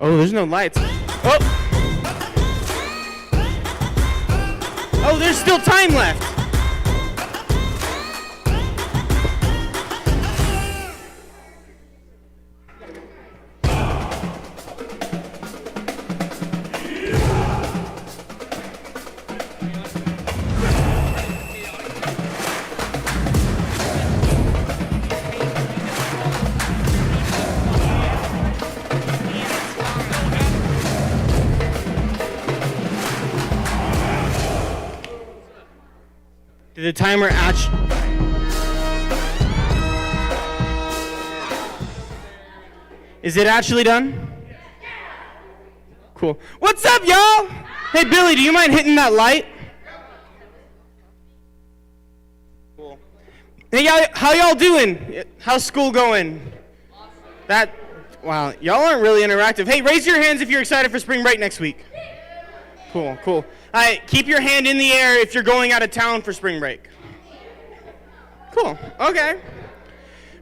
Oh, there's no lights. Oh! Oh, there's still time left. Did the timer actually... Is it actually done? Cool. What's up, y'all? Hey, Billy, do you mind hitting that light? Cool. Hey, y'all, how y'all doing? How's school going? Wow, y'all aren't really interactive. Hey, raise your hands if you're excited for spring break next week. Cool, cool. All right, keep your hand in the air if you're going out of town for spring break. Cool, okay.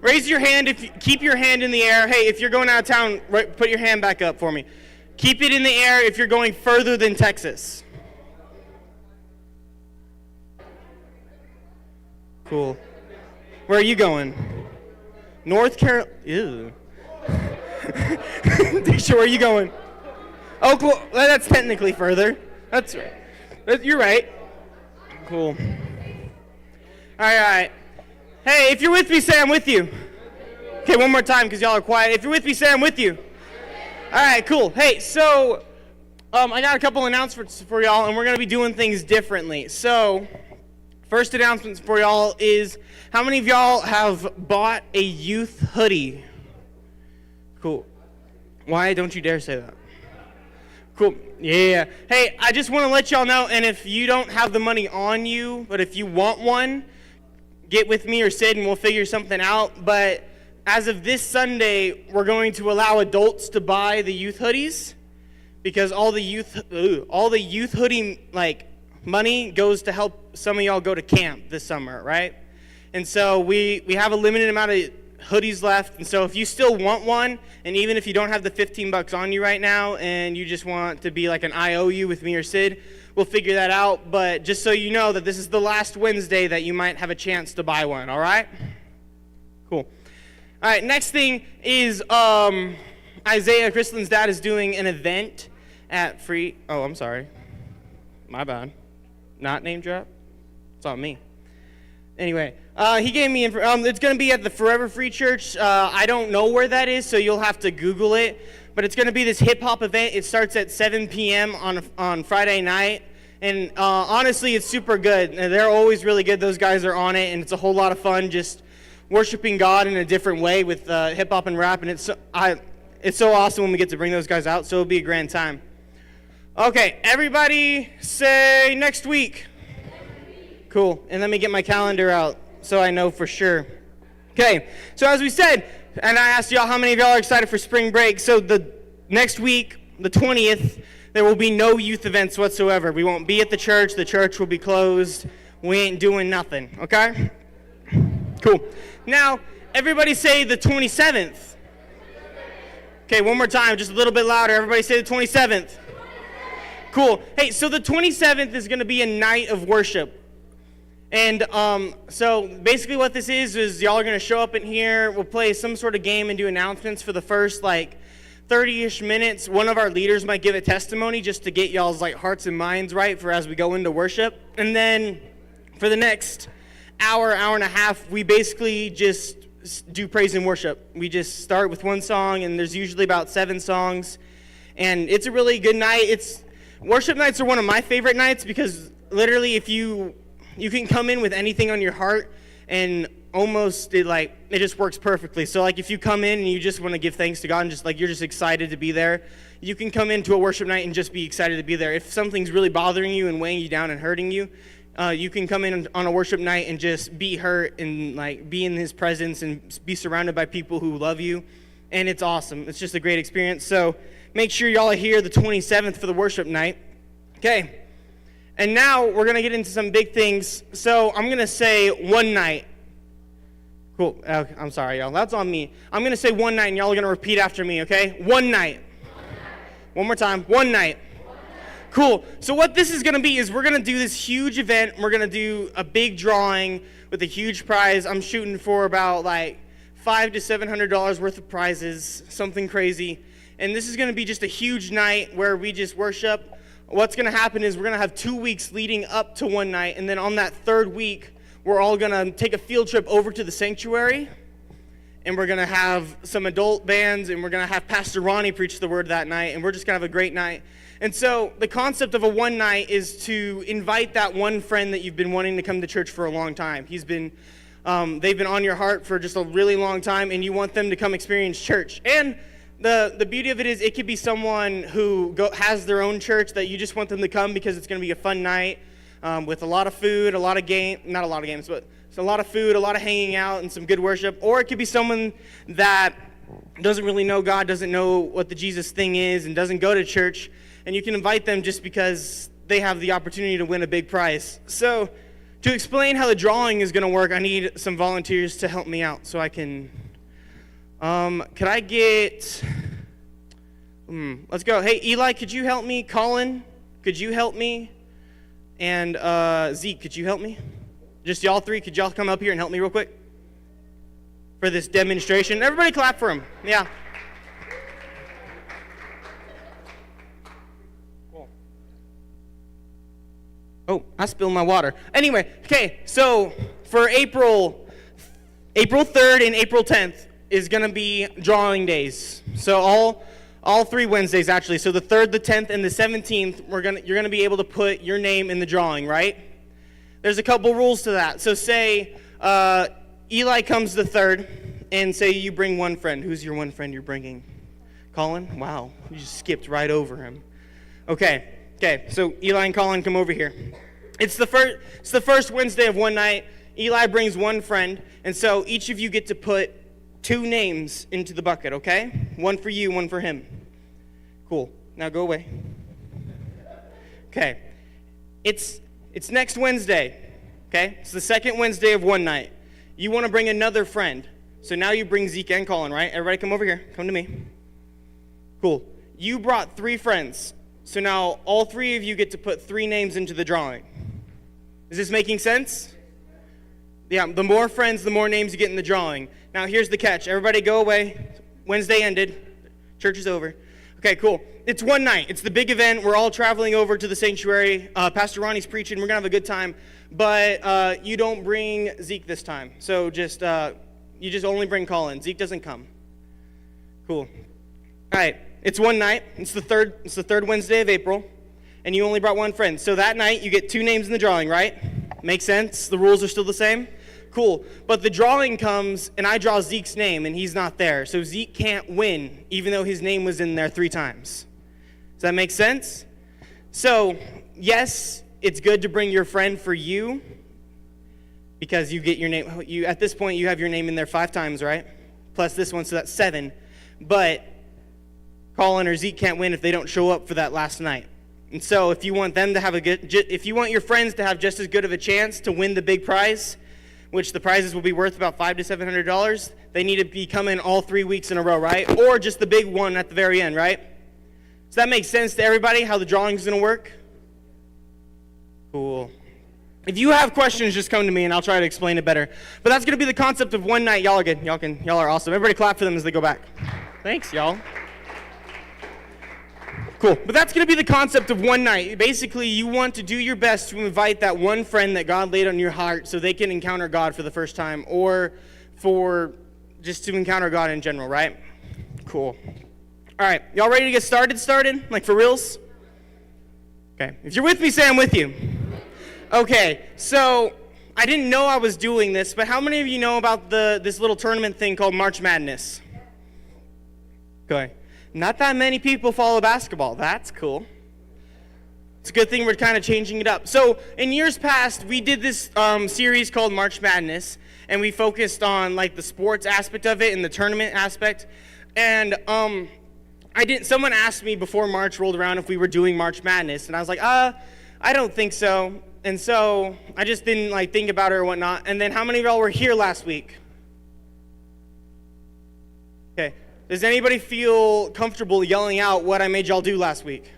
Raise your hand keep your hand in the air. Hey, if you're going out of town, put your hand back up for me. Keep it in the air if you're going further than Texas. Cool. Where are you going? North Carolina. Ew. Disha, where are you going? Oh, cool. Well, that's technically further. That's right. You're right. Cool. All right. Hey, if you're with me, say I'm with you. Okay, one more time because y'all are quiet. If you're with me, say I'm with you. All right, cool. Hey, so I got a couple announcements for y'all, and we're going to be doing things differently. So, first announcement for y'all is, how many of y'all have bought a youth hoodie? Cool. Why don't you dare say that? Cool. Yeah. Hey, I just want to let y'all know, and if you don't have the money on you, but if you want one, get with me or Sid and we'll figure something out. But as of this Sunday, we're going to allow adults to buy the youth hoodies, because all the youth hoodie money goes to help some of y'all go to camp this summer, right? And so we have a limited amount of hoodies left, and so if you still want one, and even if you don't have the $15 on you right now and you just want to be like an IOU with me or Sid, we'll figure that out. But just so you know that this is the last Wednesday that you might have a chance to buy one, all right? Cool. All right, next thing is Isaiah, Krislin's dad, is doing an event at Free. Oh, I'm sorry. My bad. Not name drop? It's on me. Anyway, he gave me it's going to be at the Forever Free Church. I don't know where that is, so you'll have to Google it. But it's going to be this hip-hop event. It starts at 7 p.m. on Friday night. And honestly, it's super good. They're always really good. Those guys are on it, and it's a whole lot of fun just worshiping God in a different way with hip-hop and rap. And it's so awesome when we get to bring those guys out, so it'll be a grand time. Okay, everybody say next week. Cool. And let me get my calendar out so I know for sure. Okay, so as we said, and I asked y'all how many of y'all are excited for spring break. So the next week, the 20th, there will be no youth events whatsoever. We won't be at the church will be closed. We ain't doing nothing, okay? Cool. Now, everybody say the 27th. Okay, one more time, just a little bit louder. Everybody say the 27th. Cool. Hey, so the 27th is going to be a night of worship. And so basically what this is y'all are going to show up in here. We'll play some sort of game and do announcements for the first 30-ish minutes. One of our leaders might give a testimony just to get y'all's hearts and minds right for as we go into worship. And then for the next hour and a half, we basically just do praise and worship. We just start with one song, and there's usually about 7 songs. And it's a really good night. Worship nights are one of my favorite nights because literally if you can come in with anything on your heart, and almost it just works perfectly. So if you come in and you just want to give thanks to God and just you're just excited to be there, you can come into a worship night and just be excited to be there. If something's really bothering you and weighing you down and hurting you, you can come in on a worship night and just be hurt and be in His presence and be surrounded by people who love you, and it's awesome. It's just a great experience. So make sure y'all are here the 27th for the worship night. Okay. And now we're going to get into some big things. So I'm going to say one night. Cool. I'm sorry, y'all. That's on me. I'm going to say one night, and y'all are going to repeat after me, okay? One night. One more time. One night. Cool. So what this is going to be is we're going to do this huge event. We're going to do a big drawing with a huge prize. I'm shooting for about like $500 to $700 worth of prizes, something crazy. And this is going to be just a huge night where we just worship. What's going to happen is we're going to have 2 weeks leading up to one night. And then on that third week, we're all going to take a field trip over to the sanctuary. And we're going to have some adult bands. And we're going to have Pastor Ronnie preach the word that night. And we're just going to have a great night. And so the concept of a one night is to invite that one friend that you've been wanting to come to church for a long time. They've been on your heart for just a really long time, and you want them to come experience church. And the beauty of it is it could be someone who has their own church that you just want them to come because it's going to be a fun night with a lot of food, not a lot of games, but it's a lot of food, a lot of hanging out, and some good worship. Or it could be someone that doesn't really know God, doesn't know what the Jesus thing is, and doesn't go to church. And you can invite them just because they have the opportunity to win a big prize. So to explain how the drawing is going to work, I need some volunteers to help me out so I can, could I get, let's go. Hey, Eli, could you help me? Colin, could you help me? And Zeke, could you help me? Just y'all three, could y'all come up here and help me real quick for this demonstration? Everybody clap for him. Yeah. Oh, I spilled my water. Anyway, okay, so for April 3rd and April 10th is going to be drawing days. So all 3 Wednesdays, actually. So the 3rd, the 10th, and the 17th, you're going to be able to put your name in the drawing, right? There's a couple rules to that. So say Eli comes the 3rd, and say you bring one friend. Who's your one friend you're bringing? Colin? Wow, you just skipped right over him. Okay, so Eli and Colin, come over here. It's the first Wednesday of one night. Eli brings one friend, and so each of you get to put 2 names into the bucket, okay? One for you, one for him. Cool. Now go away. Okay. It's next Wednesday, okay? It's the second Wednesday of one night. You want to bring another friend. So now you bring Zeke and Colin, right? Everybody come over here. Come to me. Cool. You brought 3 friends. So now all 3 of you get to put 3 names into the drawing. Is this making sense? Yeah, the more friends, the more names you get in the drawing. Now here's the catch. Everybody go away. Wednesday ended. Church is over. Okay, cool. It's one night. It's the big event. We're all traveling over to the sanctuary. Pastor Ronnie's preaching. We're going to have a good time. But you don't bring Zeke this time. So you just only bring Colin. Zeke doesn't come. Cool. All right. It's one night. It's the third Wednesday of April, and you only brought one friend. So that night, you get 2 names in the drawing, right? Make sense? The rules are still the same? Cool. But the drawing comes, and I draw Zeke's name, and he's not there. So Zeke can't win, even though his name was in there 3 times. Does that make sense? So, yes, it's good to bring your friend for you, because you get your name. At this point, you have your name in there 5 times, right? Plus this one, so that's 7. But Colin or Zeke can't win if they don't show up for that last night. And so if you want them to have if you want your friends to have just as good of a chance to win the big prize, which the prizes will be worth about $500 to $700, they need to be coming all 3 weeks in a row, right? Or just the big one at the very end, right? Does that make sense to everybody, how the drawing is going to work? Cool. If you have questions, just come to me and I'll try to explain it better. But that's going to be the concept of one night. Y'all are good. Y'all are awesome. Everybody clap for them as they go back. Thanks, y'all. Cool. But that's going to be the concept of one night. Basically, you want to do your best to invite that one friend that God laid on your heart so they can encounter God for the first time, or for just to encounter God in general, right? Cool. All right. Y'all ready to get started? Like for reals? Okay. If you're with me, say I'm with you. Okay. So I didn't know I was doing this, but how many of you know about this little tournament thing called March Madness? Okay. Not that many people follow basketball. That's cool. It's a good thing we're kind of changing it up. So in years past, we did this series called March Madness, and we focused on like the sports aspect of it and the tournament aspect. And someone asked me before March rolled around if we were doing March Madness, and I was like, I don't think so. And so I just didn't like think about it or whatnot. And then how many of y'all were here last week? Okay. Does anybody feel comfortable yelling out what I made y'all do last week?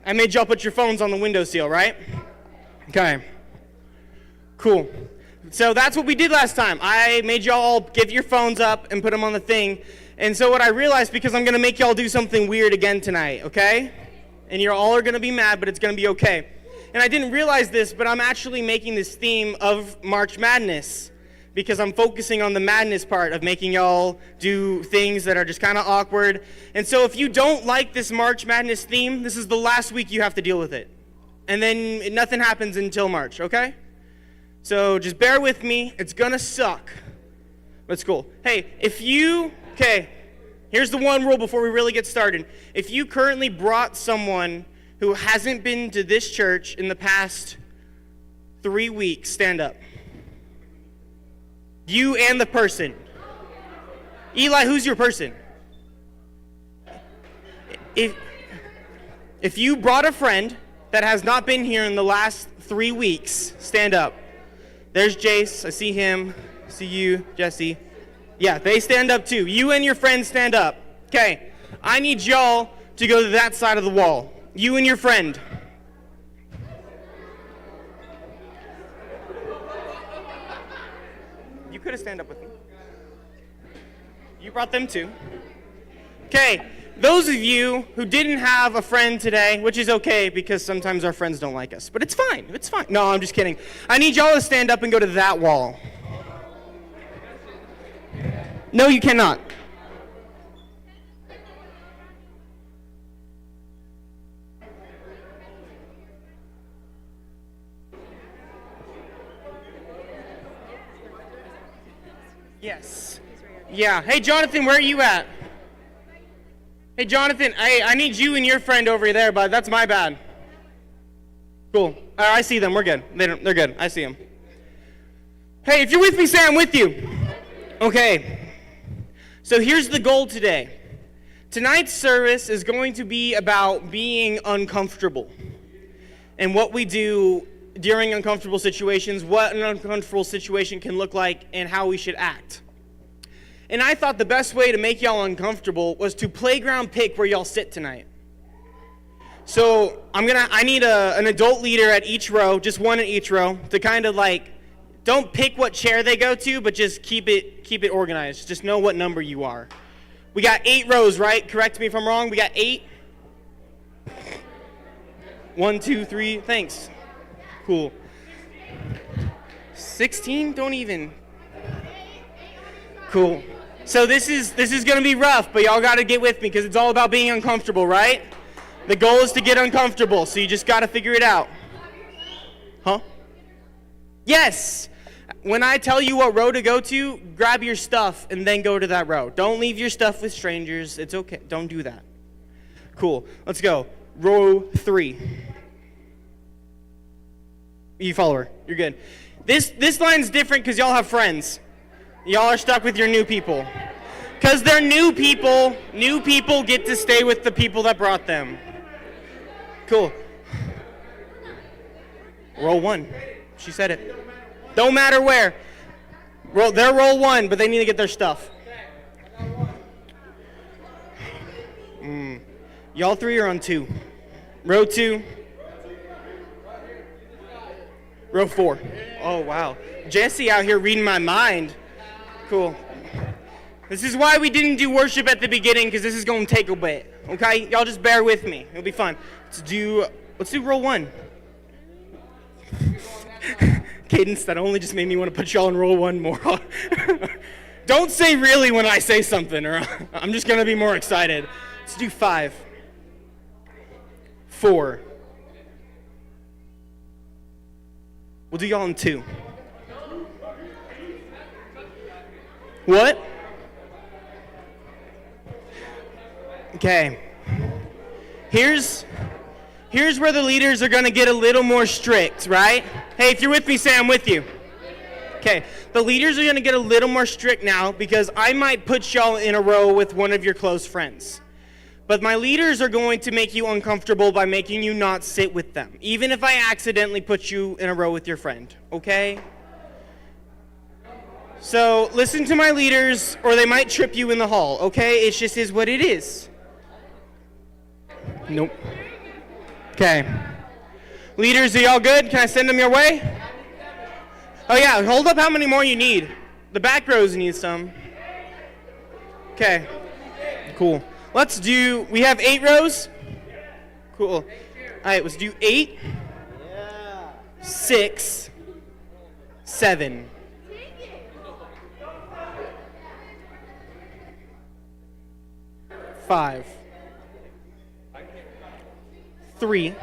I made y'all put your phones on the windowsill, right? Okay. Cool. So that's what we did last time. I made y'all give your phones up and put them on the thing. And so what I realized, because I'm going to make y'all do something weird again tonight, okay? And you all are going to be mad, but it's going to be okay. And I didn't realize this, but I'm actually making this theme of March Madness because I'm focusing on the madness part of making y'all do things that are just kind of awkward. And so if you don't like this March Madness theme, this is the last week you have to deal with it. And then nothing happens until March, okay? So just bear with me. It's going to suck. But it's cool. Hey, okay, here's the one rule before we really get started. If you currently brought someone who hasn't been to this church in the past 3 weeks, stand up. You and the person. Eli, who's your person? If you brought a friend that has not been here in the last 3 weeks, stand up. There's Jace. I see him. I see you, Jesse. Yeah, they stand up too. You and your friend stand up. Okay, I need y'all to go to that side of the wall. You and your friend. You could have stand up with me. You brought them too. Okay, those of you who didn't have a friend today, which is okay because sometimes our friends don't like us, but it's fine. It's fine. No, I'm just kidding. I need y'all to stand up and go to that wall. No, you cannot. Yes. Yeah. Hey, Jonathan, where are you at? Hey, Jonathan, I need you and your friend over there, bud. That's my bad. Cool. I see them. We're good. They're good. I see them. Hey, if you're with me, say I'm with you. Okay. So here's the goal today. Tonight's service is going to be about being uncomfortable and what we do during uncomfortable situations, what an uncomfortable situation can look like, and how we should act. And I thought the best way to make y'all uncomfortable was to playground pick where y'all sit tonight. So I need an adult leader at each row, just one at each row, to kind of like, don't pick what chair they go to, but just keep it organized. Just know what number you are. We got 8 rows, right? Correct me if I'm wrong. We got 8. 1, 2, 3. Thanks. Cool. 16? Don't even. Cool. So this is going to be rough, but y'all got to get with me because it's all about being uncomfortable, right? The goal is to get uncomfortable, so you just got to figure it out. Huh? Yes. When I tell you what row to go to, grab your stuff and then go to that row. Don't leave your stuff with strangers. It's okay. Don't do that. Cool. Let's go. Row 3. You follow her. You're good. This line's different because y'all have friends. Y'all are stuck with your new people. Because they're new people get to stay with the people that brought them. Cool. Roll 1. She said it. Don't matter where. They're roll 1, but they need to get their stuff. Y'all 3 are on 2. Row 2. Row 4. Oh, wow. Jesse out here reading my mind. Cool. This is why we didn't do worship at the beginning, because this is going to take a bit. Okay? Y'all just bear with me. It'll be fun. Let's do row 1. Cadence, that only just made me want to put y'all in row 1 more. Don't say really when I say something, or I'm just going to be more excited. Let's do 5. 4. We'll do y'all in 2. What? Okay. Here's where the leaders are going to get a little more strict, right? Hey, if you're with me, say I'm with you. Okay. The leaders are going to get a little more strict now because I might put y'all in a row with one of your close friends. But my leaders are going to make you uncomfortable by making you not sit with them, even if I accidentally put you in a row with your friend, okay? So listen to my leaders or they might trip you in the hall, okay? It just is what it is. Nope. Okay. Leaders, are y'all good? Can I send them your way? Oh yeah, hold up how many more you need. The back rows need some. Okay. Cool. We have 8 rows? Cool. All right, let's do 8, 6, 7. 5, 3,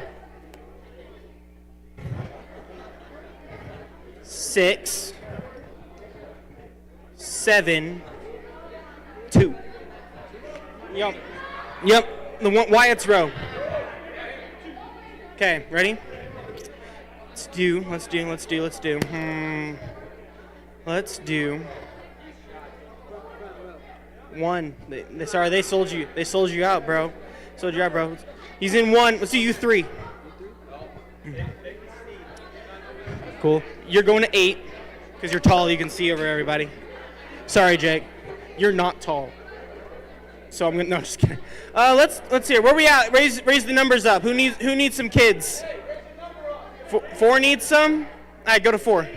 6, 7, 2. Yep. The one Wyatt's row. Okay, ready? Let's do. One. Sorry, they sold you. They sold you out, bro. He's in 1. Let's do you 3. Cool. You're going to 8 because you're tall. You can see over everybody. Sorry, Jake. You're not tall. So I'm gonna. No, just kidding. Let's hear. Where we at? Raise the numbers up. Who needs some kids? 4 needs some. All right, go to 4.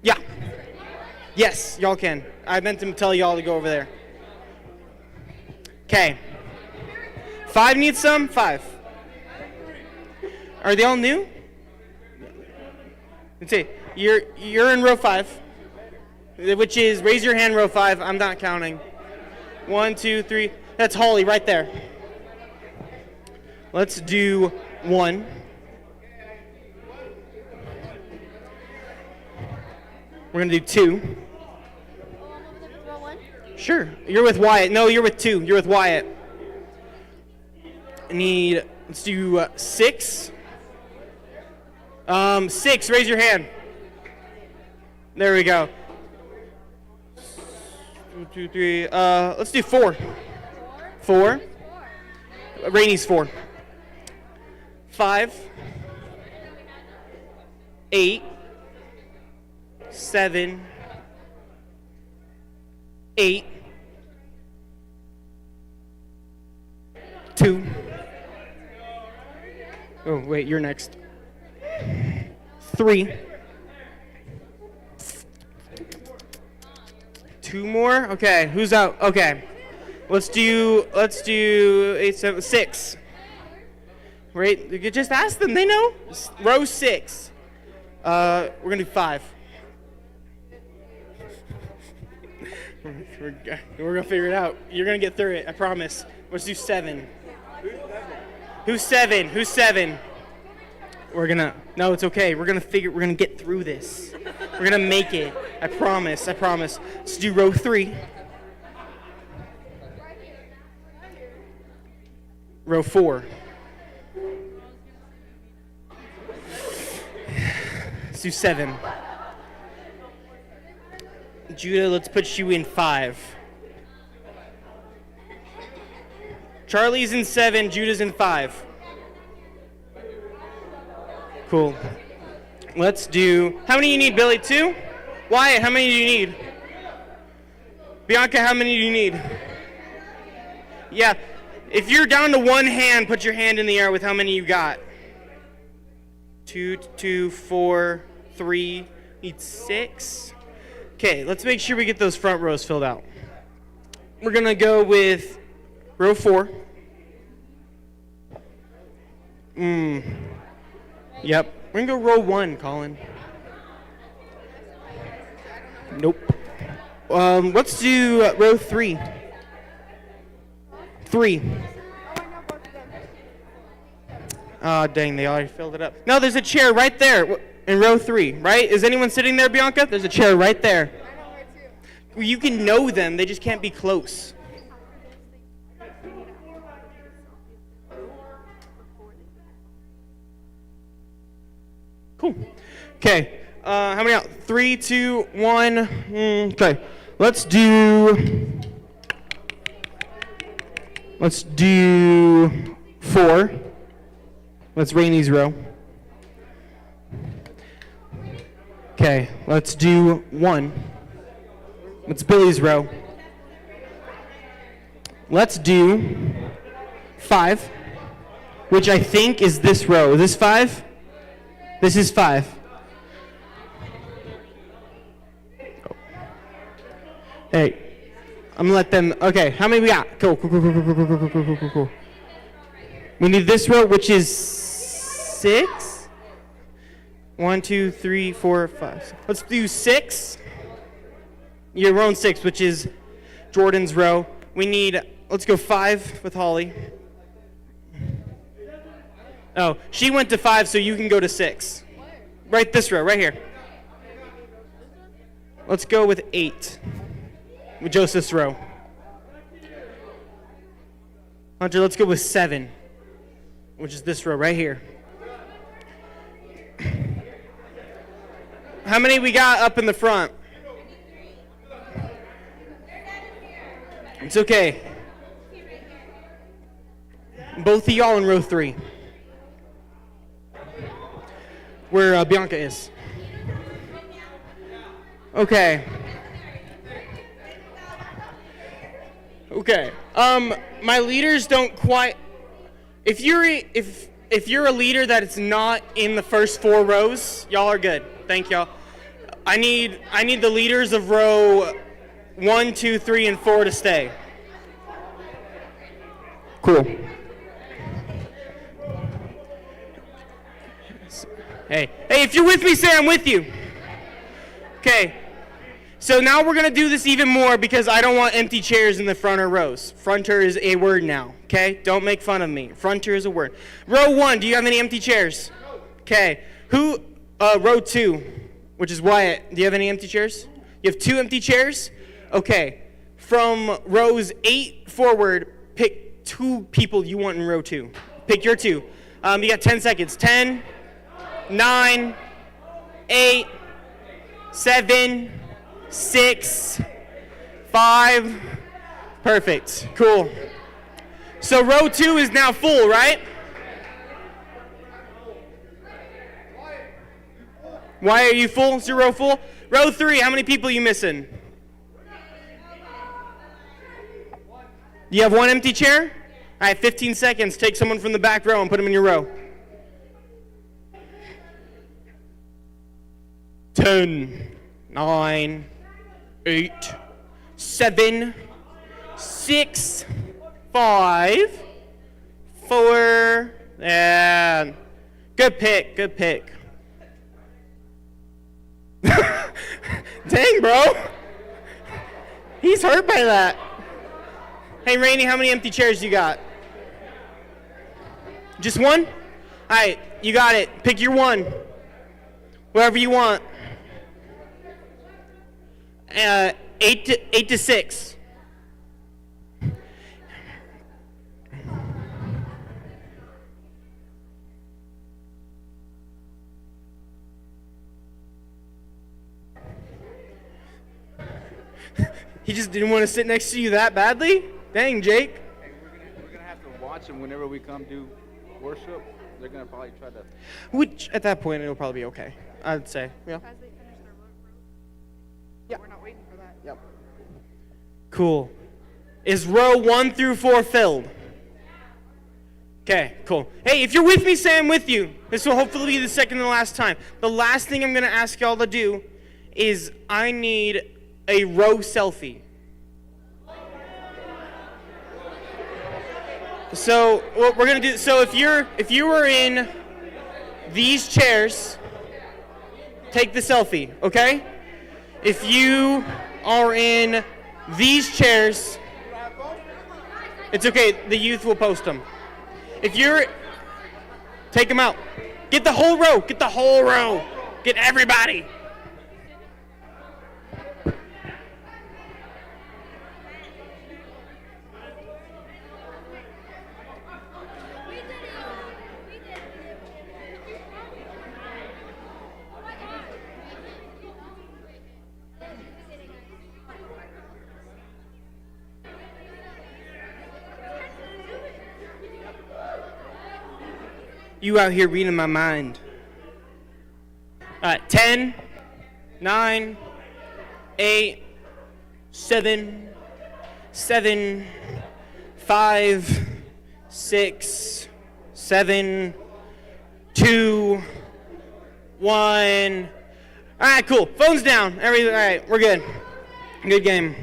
Yeah. Yes, y'all can. I meant to tell y'all to go over there. Okay. 5 needs some. 5. Are they all new? Let's see. You're in row 5, which is raise your hand. Row 5. I'm not counting. 1, 2, 3. That's Holly right there. Let's do 1. We're gonna do 2. Sure. You're with Wyatt. No, you're with 2. You're with Wyatt. Let's do 6. 6. Raise your hand. There we go. 1, 2, 3. Let's do 4. 4. Rainey's 4. 5. 8. 7. 8. 2. Oh, wait, you're next. 3. 2 more? Okay, who's out? Okay. Let's do 8, 7, 6. Right? You could just ask them, they know. Row 6. We're gonna do 5. We're gonna figure it out. You're gonna get through it, I promise. Let's do 7. Who's 7? Who's 7? No, it's okay. We're gonna get through this. We're gonna make it. I promise. Let's do row 3. Row 4. Let's do 7. Judah, let's put you in 5. Charlie's in 7, Judah's in 5. Cool. Let's do, how many you need, Billy? 2? Wyatt, how many do you need? Bianca, how many do you need? Yeah, if you're down to 1 hand, put your hand in the air with how many you got. 2, 4, 3, need 6. Okay, let's make sure we get those front rows filled out. We're gonna go with row 4. Yep. We're gonna go row 1, Colin. Nope. Let's do row 3. 3. Oh, dang, they already filled it up. No, there's a chair right there in row 3, right? Is anyone sitting there, Bianca? There's a chair right there. You can know them, they just can't be close. Cool. Okay. How many out? 3, 2, 1. Okay. Let's do 4. Let's Rainey's row. Okay, let's do 1. It's Billy's row. Let's do 5, which I think is this row. Is this 5? This is 5. Hey, I'm gonna let them. Okay, how many we got? Cool. We need this row, which is 6. 1, 2, 3, 4, 5. Let's do 6. You're row 6, which is Jordan's row. We need. Let's go 5 with Holly. Oh, she went to 5, so you can go to 6. Right this row, right here. Let's go with 8. With Joseph's row. Hunter, let's go with 7, which is this row right here. How many we got up in the front? It's okay. Both of y'all in row 3. Where Bianca is. Okay. Okay. My leaders don't quite. If you're a leader that is not in the first 4 rows, y'all are good. Thank y'all. I need the leaders of row 1, 2, 3, and 4 to stay. Cool. Hey, if you're with me, say I'm with you. Okay. So now we're going to do this even more because I don't want empty chairs in the fronter rows. Fronter is a word now, okay? Don't make fun of me. Fronter is a word. Row 1, do you have any empty chairs? Okay. Row 2, which is Wyatt, do you have any empty chairs? You have 2 empty chairs? Okay. From rows 8 forward, pick 2 people you want in row 2. Pick your 2. You got 10 seconds. 10, 9, 8, 7, 6, 5. Perfect. Cool. So row 2 is now full, right? Why are you full? Is your row full? Row 3, how many people are you missing? You have 1 empty chair? All right, 15 seconds. Take someone from the back row and put them in your row. 10, 9, 8, 7, 6, 5, 4, and good pick. Dang, bro. He's hurt by that. Hey, Rainey, how many empty chairs you got? Just 1? All right, you got it. Pick your 1. Wherever you want. 8 to 6. He just didn't want to sit next to you that badly? Dang, Jake. Hey, we're gonna have to watch them whenever we come do worship. They're gonna probably try to. Which at that point it'll probably be okay. I'd say. Yeah. As they finish their road. Yeah. We're not waiting for that. Yep. Cool. Is row 1 through 4 filled? Okay, cool. Hey, if you're with me, say I'm with you. This will hopefully be the second and the last time. The last thing I'm going to ask y'all to do is I need a row selfie. So what we're going to do, so if you were in these chairs, take the selfie, okay? If you are in these chairs, it's okay, the youth will post them. If you're, take them out. Get the whole row, get everybody. You out here reading my mind. 10, 9, 8, 7, 7, 5, 6, 7, 2, 1. All right, cool. Phone's down. All right, we're good. Good game.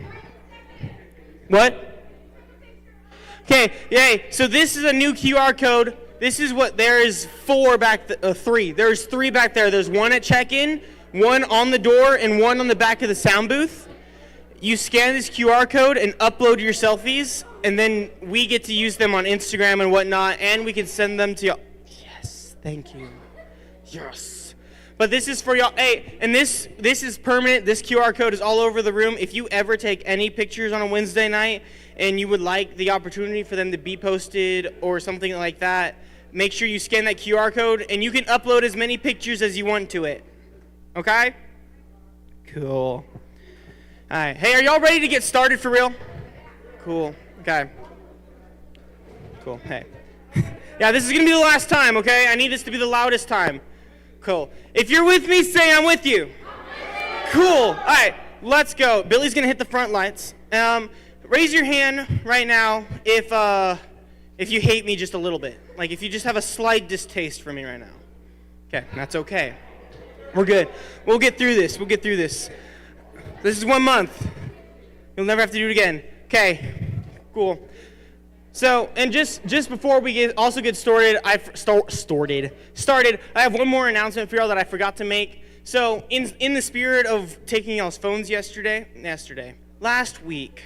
What? Okay, yay. So this is a new QR code. This is what there is 3. There's 3 back there. There's 1 at check-in, 1 on the door, and 1 on the back of the sound booth. You scan this QR code and upload your selfies, and then we get to use them on Instagram and whatnot, and we can send them to y'all. Yes, thank you. Yes. But this is for y'all. Hey, and this is permanent. This QR code is all over the room. If you ever take any pictures on a Wednesday night and you would like the opportunity for them to be posted or something like that, make sure you scan that QR code, and you can upload as many pictures as you want to it. Okay? Cool. All right. Hey, are y'all ready to get started for real? Cool. Okay. Cool. Hey. Yeah, this is going to be the last time, okay? I need this to be the loudest time. Cool. If you're with me, say I'm with you. Cool. All right, let's go. Billy's going to hit the front lights. Raise your hand right now if you hate me just a little bit. Like if you just have a slight distaste for me right now. Okay, that's okay. We're good. We'll get through this. This is 1 month. You'll never have to do it again. Okay, cool. So, and just before we get started, I have one more announcement for y'all that I forgot to make. So, in the spirit of taking y'all's phones last week,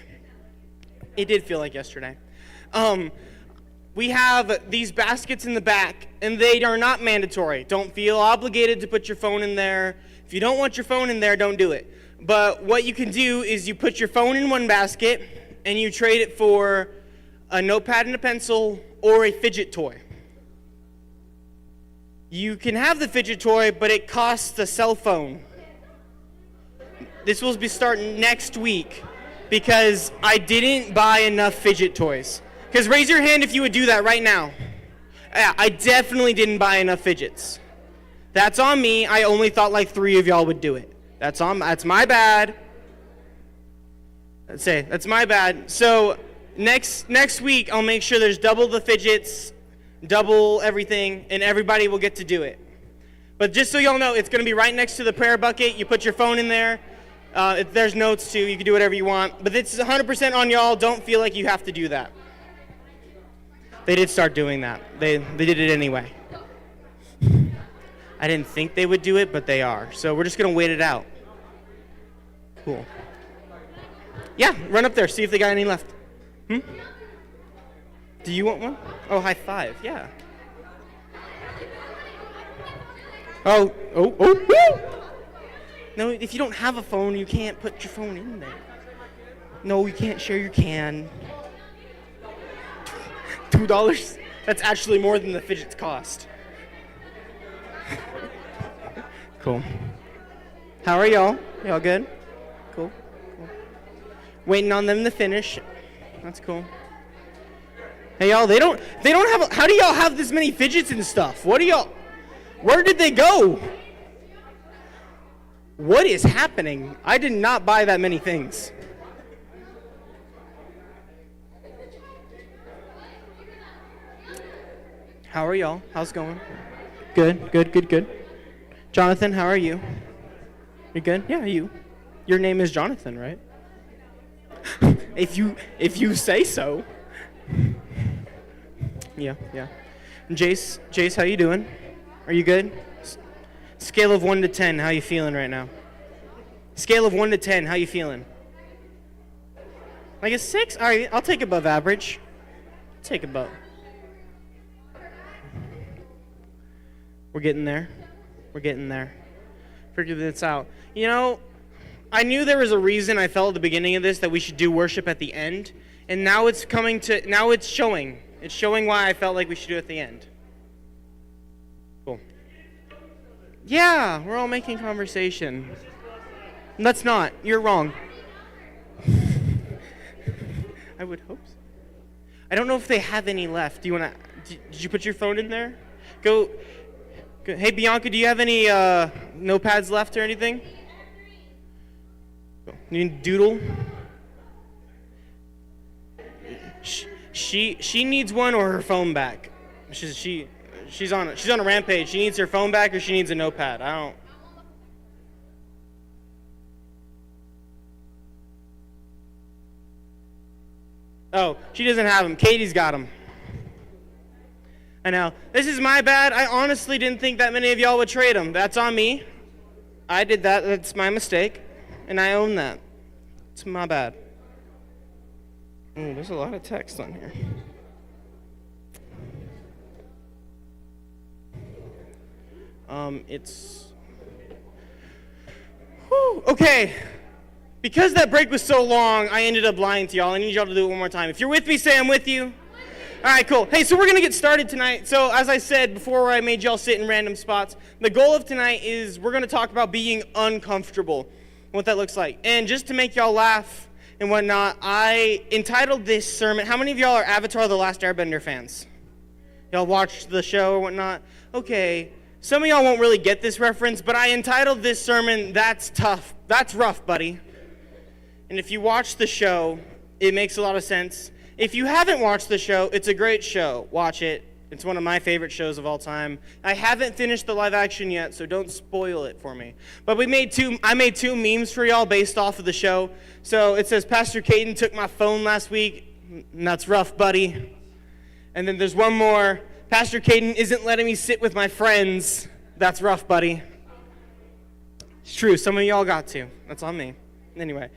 it did feel like yesterday. We have these baskets in the back, and they are not mandatory. Don't feel obligated to put your phone in there. If you don't want your phone in there, don't do it. But what you can do is you put your phone in one basket, and you trade it for a notepad and a pencil or a fidget toy. You can have the fidget toy, but it costs a cell phone. This will be starting next week because I didn't buy enough fidget toys. Because raise your hand if you would do that right now. Yeah, I definitely didn't buy enough fidgets. That's on me. I only thought like 3 of y'all would do it. That's my bad. That's my bad. So next week I'll make sure there's double the fidgets, double everything, and everybody will get to do it. But just so y'all know, it's going to be right next to the prayer bucket. You put your phone in there. There's notes too. You can do whatever you want. But it's 100% on y'all. Don't feel like you have to do that. They did start doing that. They did it anyway. I didn't think they would do it, but they are. So we're just going to wait it out. Cool. Yeah, run up there. See if they got any left. Do you want one? Oh, high five. Yeah. Oh. Woo! No, if you don't have a phone, you can't put your phone in there. No, you can't share your can. $2? That's actually more than the fidgets cost. Cool. How are y'all? Y'all good? Cool. Waiting on them to finish. That's cool. Hey y'all, they don't have how do y'all have this many fidgets and stuff? Where did they go? What is happening? I did not buy that many things. How are y'all? How's it going? Good. Jonathan, how are you? You good? Yeah, you. Your name is Jonathan, right? If you say so. Yeah. Jace, how you doing? Are you good? Scale of 1 to 10, how you feeling right now? Scale of 1 to 10, how you feeling? Like a 6? All right, I'll take above average. Take above. We're getting there. Figure this out. You know, I knew there was a reason I felt at the beginning of this that we should do worship at the end, and now it's showing. It's showing why I felt like we should do it at the end. Cool. Yeah, we're all making conversation. Let's not. You're wrong. I would hope so. I don't know if they have any left. Did you put your phone in there? Go. Hey, Bianca, do you have any notepads left or anything? You need doodle? She needs one or her phone back. She's on a rampage. She needs her phone back or she needs a notepad. I don't. Oh, she doesn't have them. Katie's got them. I know. This is my bad. I honestly didn't think that many of y'all would trade them. That's on me. I did that. That's my mistake. And I own that. It's my bad. There's a lot of text on here. It's... Whew, okay. Because that break was so long, I ended up lying to y'all. I need y'all to do it one more time. If you're with me, say I'm with you. All right, cool. Hey, so we're going to get started tonight. So as I said before, I made y'all sit in random spots. The goal of tonight is we're going to talk about being uncomfortable, what that looks like. And just to make y'all laugh and whatnot, I entitled this sermon. How many of y'all are Avatar: The Last Airbender fans? Y'all watched the show or whatnot? Okay. Some of y'all won't really get this reference, but I entitled this sermon, That's Tough. That's rough, buddy. And if you watch the show, it makes a lot of sense. If you haven't watched the show, it's a great show. Watch it. It's one of my favorite shows of all time. I haven't finished the live action yet, so don't spoil it for me. But I made two memes for y'all based off of the show. So it says, Pastor Kaden took my phone last week. That's rough, buddy. And then there's one more. Pastor Kaden isn't letting me sit with my friends. That's rough, buddy. It's true. Some of y'all got to. That's on me. Anyway.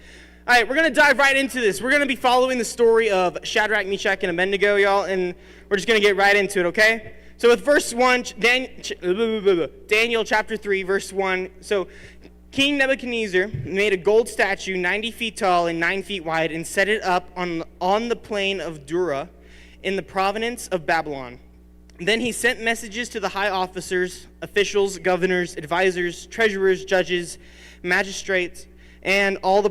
All right, we're going to dive right into this. We're going to be following the story of Shadrach, Meshach, and Abednego, y'all, and we're just going to get right into it, okay? So with verse 1, Daniel chapter 3, verse 1. So King Nebuchadnezzar made a gold statue 90 feet tall and 9 feet wide and set it up on the plain of Dura in the province of Babylon. Then he sent messages to the high officers, officials, governors, advisors, treasurers, judges, magistrates, and all the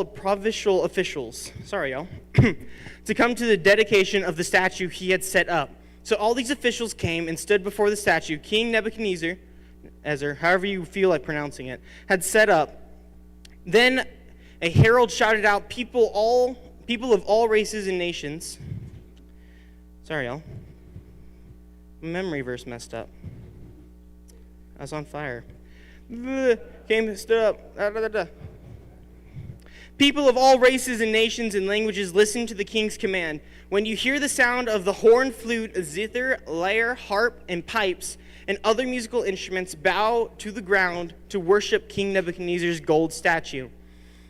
provincial officials, sorry y'all, to come to the dedication of the statue he had set up. So all these officials came and stood before the statue King Nebuchadnezzar, however you feel like pronouncing it, had set up. Then a herald shouted out, people of all races and nations. Sorry y'all. Memory verse messed up. I was on fire. Came, stood up. People of all races and nations and languages, listen to the king's command. When you hear the sound of the horn, flute, zither, lyre, harp, and pipes, and other musical instruments, bow to the ground to worship King Nebuchadnezzar's gold statue.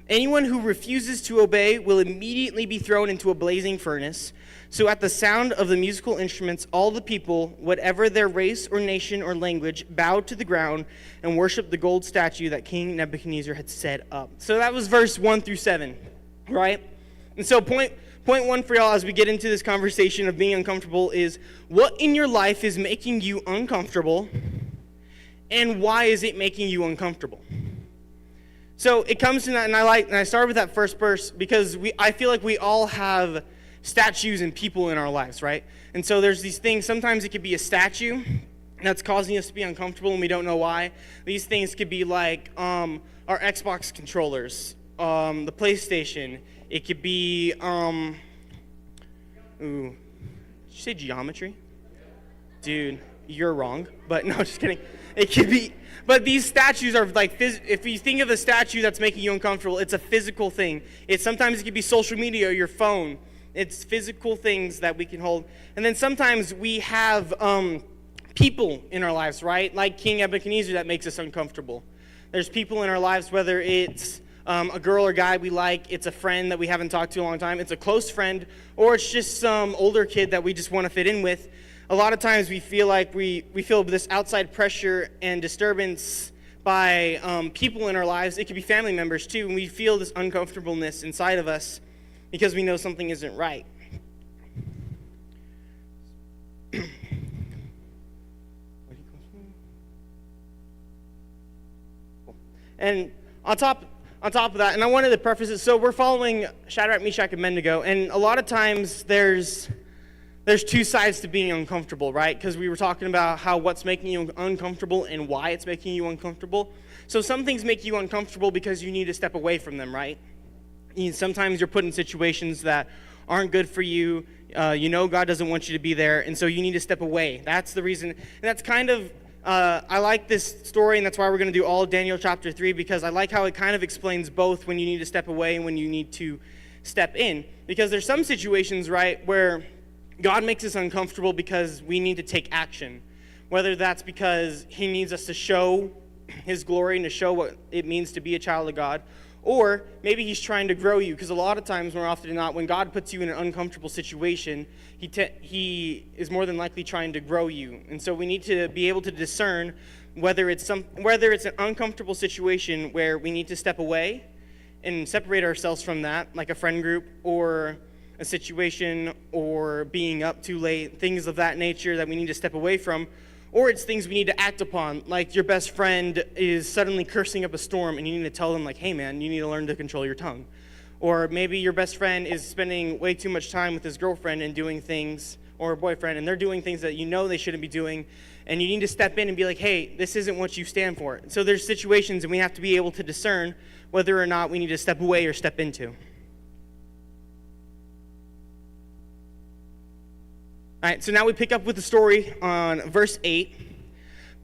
Anyone who refuses to obey will immediately be thrown into a blazing furnace. So at the sound of the musical instruments, all the people, whatever their race or nation or language, bowed to the ground and worshiped the gold statue that King Nebuchadnezzar had set up. So that was verse 1 through 7, right? And so point one for y'all as we get into this conversation of being uncomfortable is, what in your life is making you uncomfortable, and why is it making you uncomfortable? So it comes to that, and I started with that first verse because I feel like we all have statues and people in our lives, right? And so there's these things. Sometimes it could be a statue that's causing us to be uncomfortable and we don't know why. These things could be like our Xbox controllers, the PlayStation. It could be, did you say geometry? Dude, you're wrong. But no, just kidding. It could be, but these statues are like, if you think of a statue that's making you uncomfortable, it's a physical thing. Sometimes it could be social media or your phone. It's physical things that we can hold. And then sometimes we have people in our lives, right? Like King Nebuchadnezzar that makes us uncomfortable. There's people in our lives, whether it's a girl or guy we like, it's a friend that we haven't talked to in a long time, it's a close friend, or it's just some older kid that we just want to fit in with. A lot of times we feel like we feel this outside pressure and disturbance by people in our lives. It could be family members too, and we feel this uncomfortableness inside of us because we know something isn't right. And on top of that, and I wanted to preface it, so we're following Shadrach, Meshach, and Abednego, and a lot of times there's there's two sides to being uncomfortable, right? Because we were talking about how what's making you uncomfortable and why it's making you uncomfortable. So some things make you uncomfortable because you need to step away from them, right? Sometimes you're put in situations that aren't good for you. God doesn't want you to be there, and so you need to step away. That's the reason. And that's kind of, I like this story, and that's why we're going to do all of Daniel chapter 3, because I like how it kind of explains both when you need to step away and when you need to step in. Because there's some situations, right, where God makes us uncomfortable because we need to take action. Whether that's because he needs us to show his glory and to show what it means to be a child of God, or maybe he's trying to grow you, because a lot of times, more often than not, when God puts you in an uncomfortable situation, he is more than likely trying to grow you. And so we need to be able to discern whether it's an uncomfortable situation where we need to step away and separate ourselves from that, like a friend group or a situation or being up too late, things of that nature that we need to step away from, or it's things we need to act upon, like your best friend is suddenly cursing up a storm and you need to tell them, like, hey man, you need to learn to control your tongue. Or maybe your best friend is spending way too much time with his girlfriend and doing things, or a boyfriend, and they're doing things that you know they shouldn't be doing, and you need to step in and be like, hey, this isn't what you stand for. So there's situations, and we have to be able to discern whether or not we need to step away or step into. All right, so now we pick up with the story on verse 8.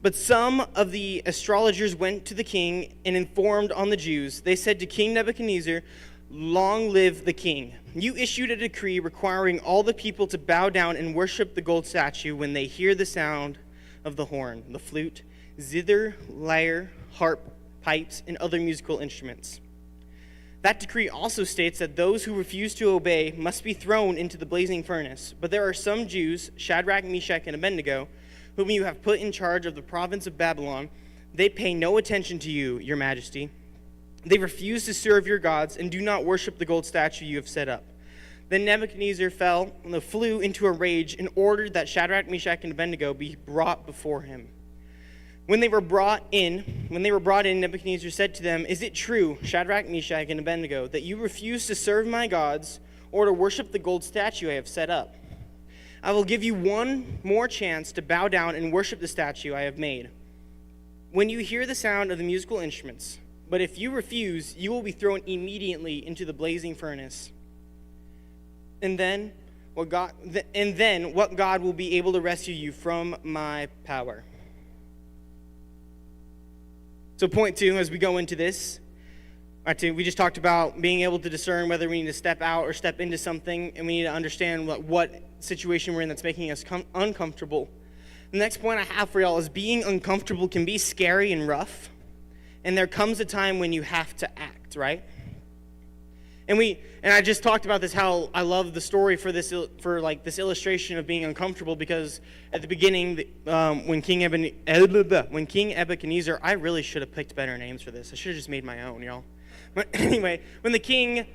But some of the astrologers went to the king and informed on the Jews. They said to King Nebuchadnezzar, long live the king. You issued a decree requiring all the people to bow down and worship the gold statue when they hear the sound of the horn, the flute, zither, lyre, harp, pipes, and other musical instruments. That decree also states that those who refuse to obey must be thrown into the blazing furnace. But there are some Jews, Shadrach, Meshach, and Abednego, whom you have put in charge of the province of Babylon. They pay no attention to you, your majesty. They refuse to serve your gods and do not worship the gold statue you have set up. Then Nebuchadnezzar flew into a rage and ordered that Shadrach, Meshach, and Abednego be brought before him. When they were brought in, Nebuchadnezzar said to them, is it true, Shadrach, Meshach, and Abednego, that you refuse to serve my gods or to worship the gold statue I have set up? I will give you one more chance to bow down and worship the statue I have made. When you hear the sound of the musical instruments, but if you refuse, you will be thrown immediately into the blazing furnace. And then what God will be able to rescue you from my power. So point 2, as we go into this, we just talked about being able to discern whether we need to step out or step into something, and we need to understand what situation we're in that's making us uncomfortable. The next point I have for y'all is being uncomfortable can be scary and rough, and there comes a time when you have to act, right? And I just talked about this, how I love the story for this illustration of being uncomfortable, because at the beginning, when King Nebuchadnezzar, I really should have picked better names for this. I should have just made my own, y'all. But anyway, when the king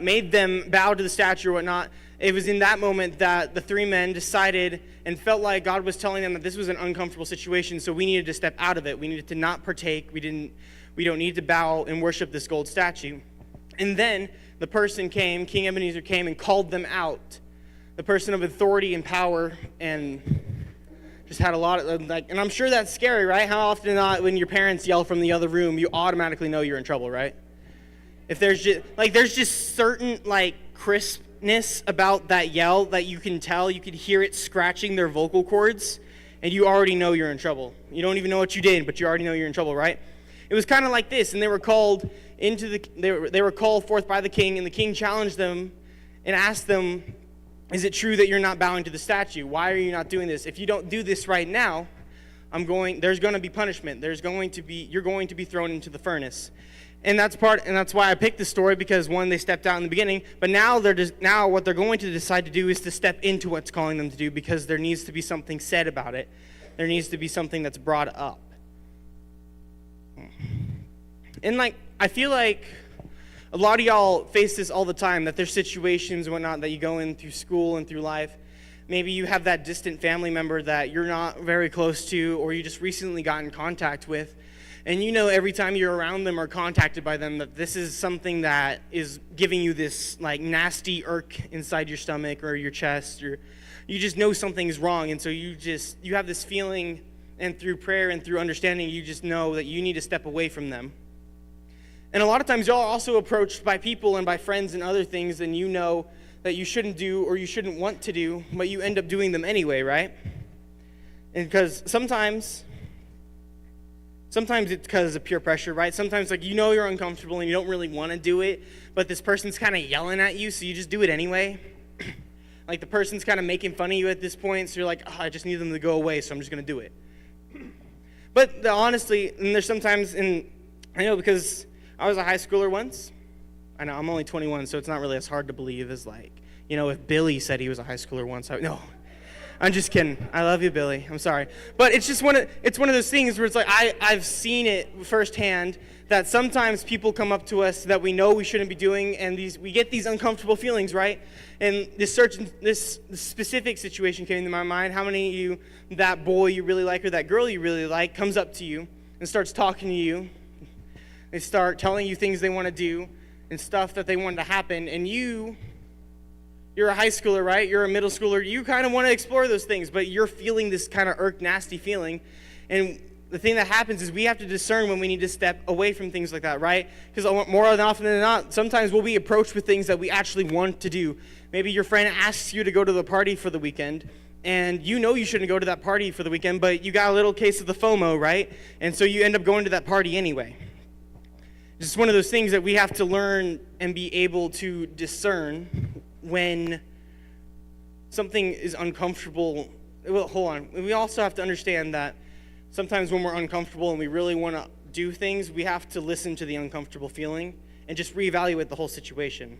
made them bow to the statue or whatnot, it was in that moment that the three men decided and felt like God was telling them that this was an uncomfortable situation, so we needed to step out of it. We needed to not partake. We don't need to bow and worship this gold statue. And then the person came, King Nebuchadnezzar came and called them out. The person of authority and power, and just had a lot of, and I'm sure that's scary, right? How often not when your parents yell from the other room, you automatically know you're in trouble, right? If there's just certain crispness about that yell that you can tell, you can hear it scratching their vocal cords, and you already know you're in trouble. You don't even know what you did, but you already know you're in trouble, right? It was kind of like this, and they were called they were called forth by the king, and the king challenged them and asked them, is it true that you're not bowing to the statue? Why are you not doing this? If you don't do this right now, there's going to be punishment. You're going to be thrown into the furnace. And that's why I picked this story, because one, they stepped out in the beginning, but now what they're going to decide to do is to step into what's calling them to do, because there needs to be something said about it. There needs to be something that's brought up. And I feel like a lot of y'all face this all the time, that there's situations and whatnot that you go in through school and through life. Maybe you have that distant family member that you're not very close to, or you just recently got in contact with, And you know every time you're around them or contacted by them that this is something that is giving you this like nasty irk inside your stomach or your chest, or you just know something's wrong. And so you have this feeling, and through prayer and through understanding, you just know that you need to step away from them. And a lot of times y'all are also approached by people and by friends and other things, and you know that you shouldn't do or you shouldn't want to do, but you end up doing them anyway, right? And because sometimes it's because of peer pressure, right? Sometimes like you know you're uncomfortable and you don't really want to do it, but this person's kind of yelling at you, so you just do it anyway. Like the person's kind of making fun of you at this point, so you're like, I just need them to go away, so I'm just going to do it. But honestly, and there's sometimes, and I know because I was a high schooler once. I know, I'm only 21, so it's not really as hard to believe as like, if Billy said he was a high schooler once. No, I'm just kidding. I love you, Billy. I'm sorry. But it's just one of those things where it's like I've seen it firsthand that sometimes people come up to us that we know we shouldn't be doing, and we get these uncomfortable feelings, right? And this specific situation came to my mind. How many of you, that boy you really like or that girl you really like comes up to you and starts talking to you? They start telling you things they want to do and stuff that they want to happen, and you're a high schooler, right? You're a middle schooler. You kind of want to explore those things, but you're feeling this kind of irk, nasty feeling. And the thing that happens is we have to discern when we need to step away from things like that, right? Because more often than not, sometimes we'll be approached with things that we actually want to do. Maybe your friend asks you to go to the party for the weekend, and you know you shouldn't go to that party for the weekend, but you got a little case of the FOMO, right? And so you end up going to that party anyway. It's one of those things that we have to learn and be able to discern when something is uncomfortable. Well, hold on. We also have to understand that sometimes when we're uncomfortable and we really want to do things, we have to listen to the uncomfortable feeling and just reevaluate the whole situation.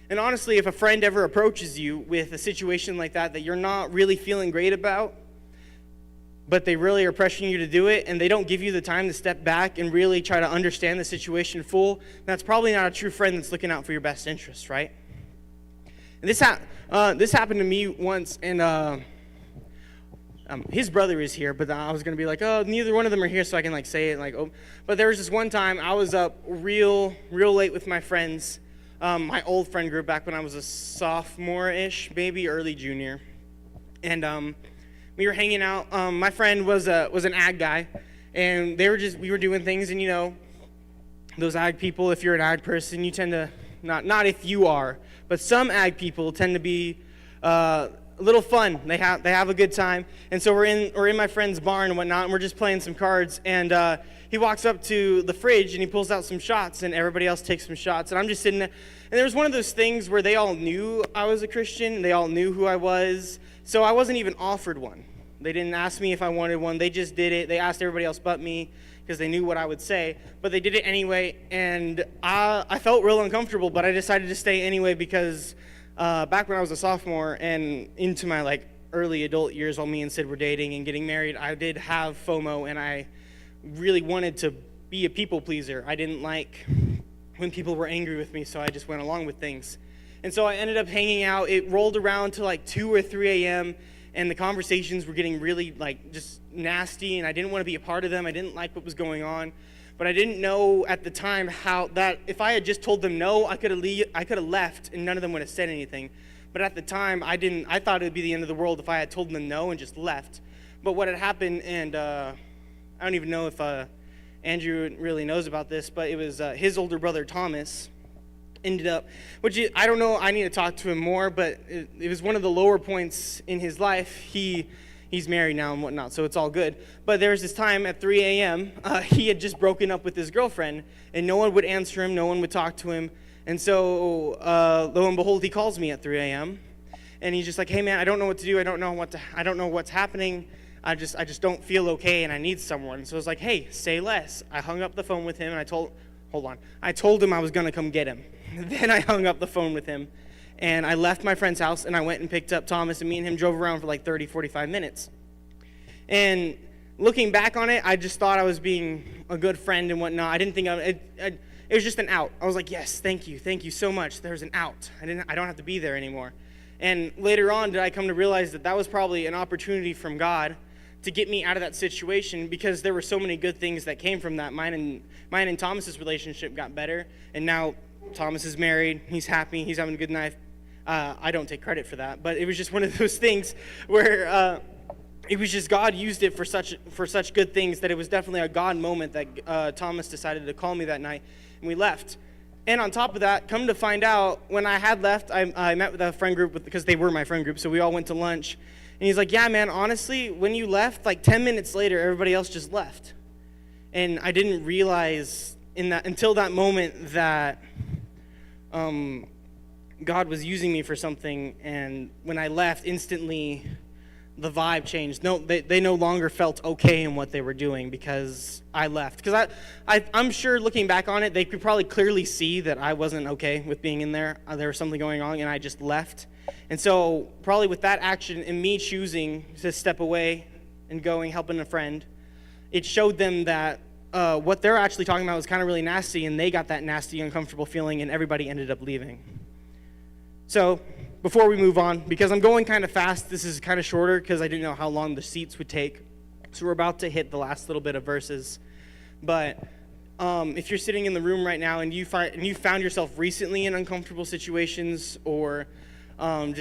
And honestly, if a friend ever approaches you with a situation like that you're not really feeling great about, but they really are pressuring you to do it, and they don't give you the time to step back and really try to understand the situation full, that's probably not a true friend that's looking out for your best interests, right? And this happened to me once, and his brother is here, but I was going to be like, neither one of them are here, so I can say it, But there was this one time I was up real late with my friends, my old friend group back when I was a sophomore-ish, maybe early junior, and we were hanging out. My friend was an ag guy, and we were doing things, and those ag people, if you're an ag person, you tend to, not if you are, but some ag people tend to be a little fun. They have a good time, and so we're in my friend's barn and whatnot, and we're just playing some cards, and he walks up to the fridge and he pulls out some shots, and everybody else takes some shots, and I'm just sitting there, and there was one of those things where they all knew I was a Christian, and they all knew who I was, so I wasn't even offered one. They didn't ask me if I wanted one. They just did it. They asked everybody else but me because they knew what I would say. But they did it anyway, and I felt real uncomfortable, but I decided to stay anyway because back when I was a sophomore and into my early adult years while me and Sid were dating and getting married, I did have FOMO, and I really wanted to be a people pleaser. I didn't like when people were angry with me, so I just went along with things. And so I ended up hanging out. It rolled around to 2 or 3 a.m., and the conversations were getting really just nasty, and I didn't want to be a part of them. I didn't like what was going on, but I didn't know at the time how that if I had just told them no, I could have left, and none of them would have said anything. But at the time, I didn't. I thought it would be the end of the world if I had told them no and just left. But what had happened, and I don't even know if Andrew really knows about this, but it was his older brother Thomas. Ended up, I don't know, I need to talk to him more, but it was one of the lower points in his life. He's married now and whatnot, so it's all good. But there was this time at 3 a.m., he had just broken up with his girlfriend, and no one would answer him, no one would talk to him. And so, lo and behold, he calls me at 3 a.m., and he's just like, hey man, I don't know what to do, I don't know what's happening, I just don't feel okay, and I need someone. So I was like, hey, say less. I hung up the phone with him, and I told him I was going to come get him. Then I hung up the phone with him, and I left my friend's house, and I went and picked up Thomas, and me and him drove around for 30, 45 minutes. And looking back on it, I just thought I was being a good friend and whatnot. I didn't think it was just an out. I was like, yes, thank you so much. There's an out. I don't have to be there anymore. And later on, did I come to realize that was probably an opportunity from God to get me out of that situation, because there were so many good things that came from that. Mine and Thomas's relationship got better, and now Thomas is married. He's happy. He's having a good life. I don't take credit for that, but it was just one of those things where it was just God used it for such good things that it was definitely a God moment that Thomas decided to call me that night, and we left. And on top of that, come to find out, when I had left, I met with a friend group because they were my friend group, so we all went to lunch. And he's like, yeah, man, honestly, when you left, like 10 minutes later, everybody else just left. And I didn't realize until that moment that God was using me for something. And when I left, instantly the vibe changed. No, they no longer felt okay in what they were doing because I left. Because I'm sure, looking back on it, they could probably clearly see that I wasn't okay with being in there. There was something going on, and I just left. And so probably with that action and me choosing to step away and going, helping a friend, it showed them that what they're actually talking about was kind of really nasty, and they got that nasty, uncomfortable feeling, and everybody ended up leaving. So before we move on, because I'm going kind of fast, this is kind of shorter because I didn't know how long the seats would take. So we're about to hit the last little bit of verses. But if you're sitting in the room right now and you found yourself recently in uncomfortable situations, or not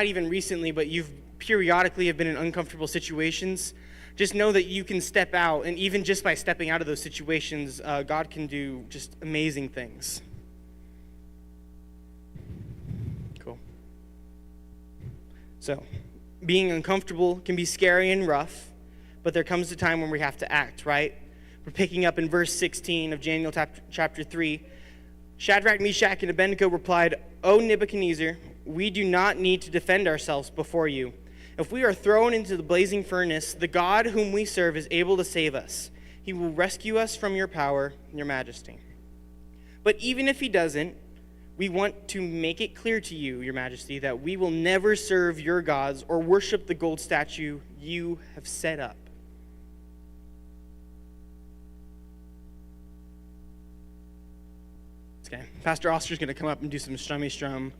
even recently, but you've periodically have been in uncomfortable situations, just know that you can step out, and even just by stepping out of those situations, God can do just amazing things. Cool. So, being uncomfortable can be scary and rough, but there comes a time when we have to act, right? We're picking up in verse 16 of Daniel chapter 3. Shadrach, Meshach, and Abednego replied, "O Nebuchadnezzar, we do not need to defend ourselves before you. If we are thrown into the blazing furnace, the God whom we serve is able to save us. He will rescue us from your power, your majesty. But even if he doesn't, we want to make it clear to you, your majesty, that we will never serve your gods or worship the gold statue you have set up." Okay, Pastor Oster's going to come up and do some strummy strum,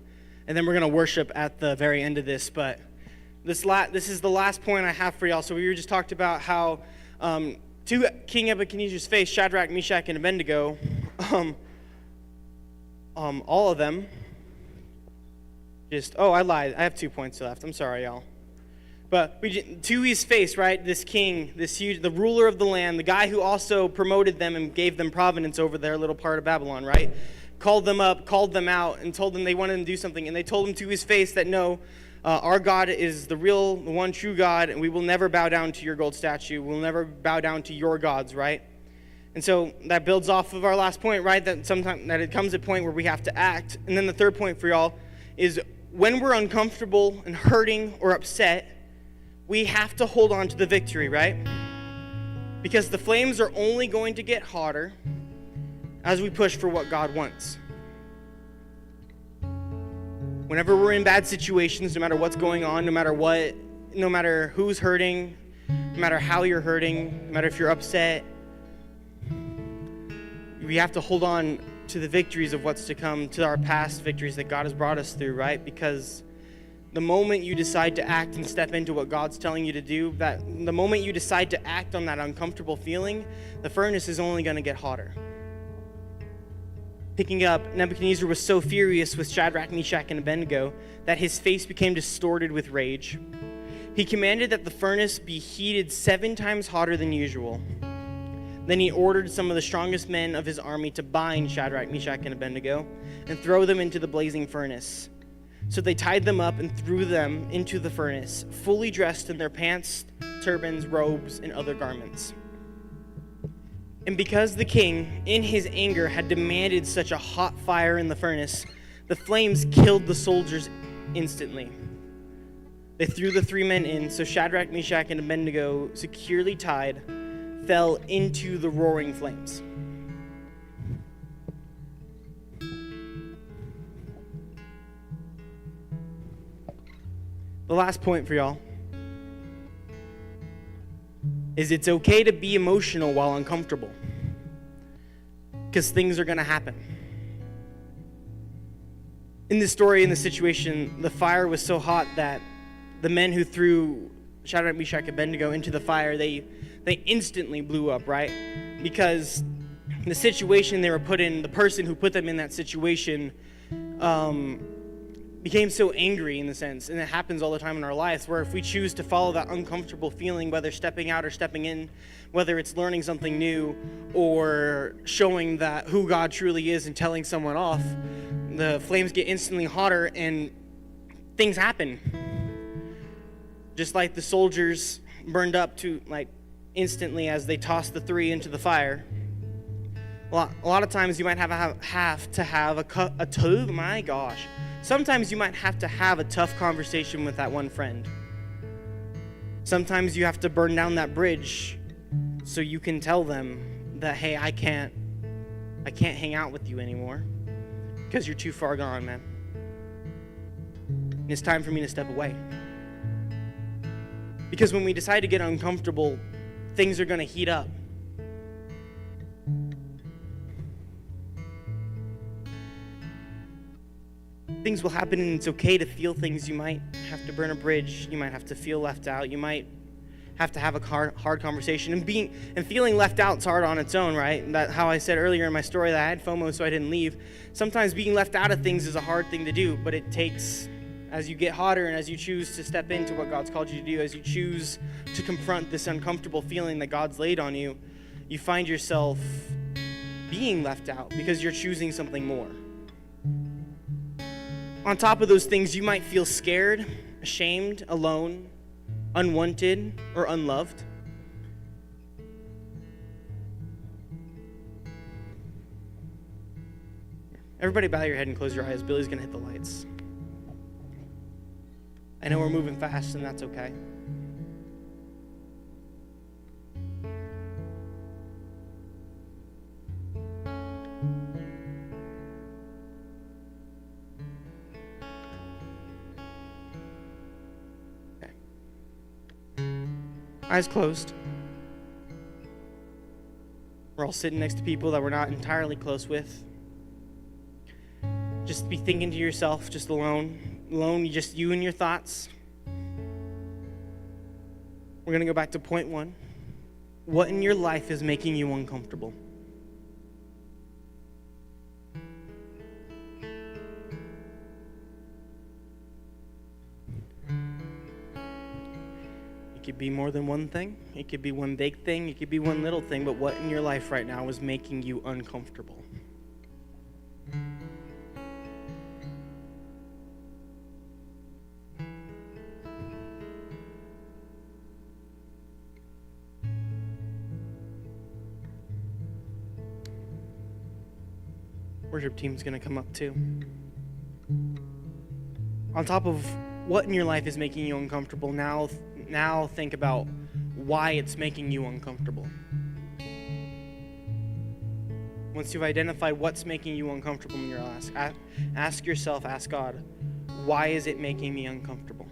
and then we're going to worship at the very end of this. But this is the last point I have for y'all. So we just talked about how to King Nebuchadnezzar's face, Shadrach, Meshach, and Abednego, all of them, I lied. I have 2 points left. I'm sorry, y'all. But to his face, right, this king, the ruler of the land, the guy who also promoted them and gave them providence over their little part of Babylon, right, called them up, called them out, and told them they wanted to do something. And they told him to his face that, no, our God is the one true God, and we will never bow down to your gold statue. We'll never bow down to your gods, right? And so that builds off of our last point, right, that it comes a point where we have to act. And then the third point for y'all is when we're uncomfortable and hurting or upset, we have to hold on to the victory, right? Because the flames are only going to get hotter as we push for what God wants. Whenever we're in bad situations, no matter what's going on, no matter who's hurting, no matter how you're hurting, no matter if you're upset, we have to hold on to the victories of what's to come, to our past victories that God has brought us through, right? Because the moment you decide to act and step into what God's telling you to do, the moment you decide to act on that uncomfortable feeling, the furnace is only going to get hotter. Picking up, Nebuchadnezzar was so furious with Shadrach, Meshach, and Abednego that his face became distorted with rage. He commanded that the furnace be heated 7 times hotter than usual. Then he ordered some of the strongest men of his army to bind Shadrach, Meshach, and Abednego and throw them into the blazing furnace. So they tied them up and threw them into the furnace, fully dressed in their pants, turbans, robes, and other garments. And because the king, in his anger, had demanded such a hot fire in the furnace, the flames killed the soldiers instantly. They threw the 3 men in, so Shadrach, Meshach, and Abednego, securely tied, fell into the roaring flames. The last point for y'all is it's okay to be emotional while uncomfortable, because things are going to happen. In this story, in this situation, the fire was so hot that the men who threw Shadrach, Meshach, and Abednego into the fire, they instantly blew up, right? Because the situation they were put in, the person who put them in that situation became so angry in the sense, and it happens all the time in our lives, where if we choose to follow that uncomfortable feeling, whether stepping out or stepping in, whether it's learning something new or showing that who God truly is and telling someone off, the flames get instantly hotter and things happen. Just like the soldiers burned up to instantly as they tossed the three into the fire. A lot of times you might Sometimes you might have to have a tough conversation with that one friend. Sometimes you have to burn down that bridge so you can tell them that, hey, I can't hang out with you anymore because you're too far gone, man. And it's time for me to step away. Because when we decide to get uncomfortable, things are going to heat up. Things will happen, and it's okay to feel things. You might have to burn a bridge. You might have to feel left out. You might have to have a hard conversation. And feeling left out is hard on its own, right? That how I said earlier in my story that I had FOMO, so I didn't leave. Sometimes being left out of things is a hard thing to do, but it takes, as you get hotter and as you choose to step into what God's called you to do, as you choose to confront this uncomfortable feeling that God's laid on you, you find yourself being left out because you're choosing something more. On top of those things, you might feel scared, ashamed, alone, unwanted, or unloved. Everybody bow your head and close your eyes. Billy's going to hit the lights. I know we're moving fast, and that's okay. Eyes closed. We're all sitting next to people that we're not entirely close with. Just be thinking to yourself, just alone, just you and your thoughts. We're going to go back to point one. What in your life is making you uncomfortable? It could be more than one thing. It could be one big thing. It could be one little thing. But what in your life right now is making you uncomfortable? Worship team's going to come up too. On top of what in your life is making you uncomfortable, now think about why it's making you uncomfortable. Once you've identified what's making you uncomfortable in your life, ask yourself, ask God, why is it making me uncomfortable?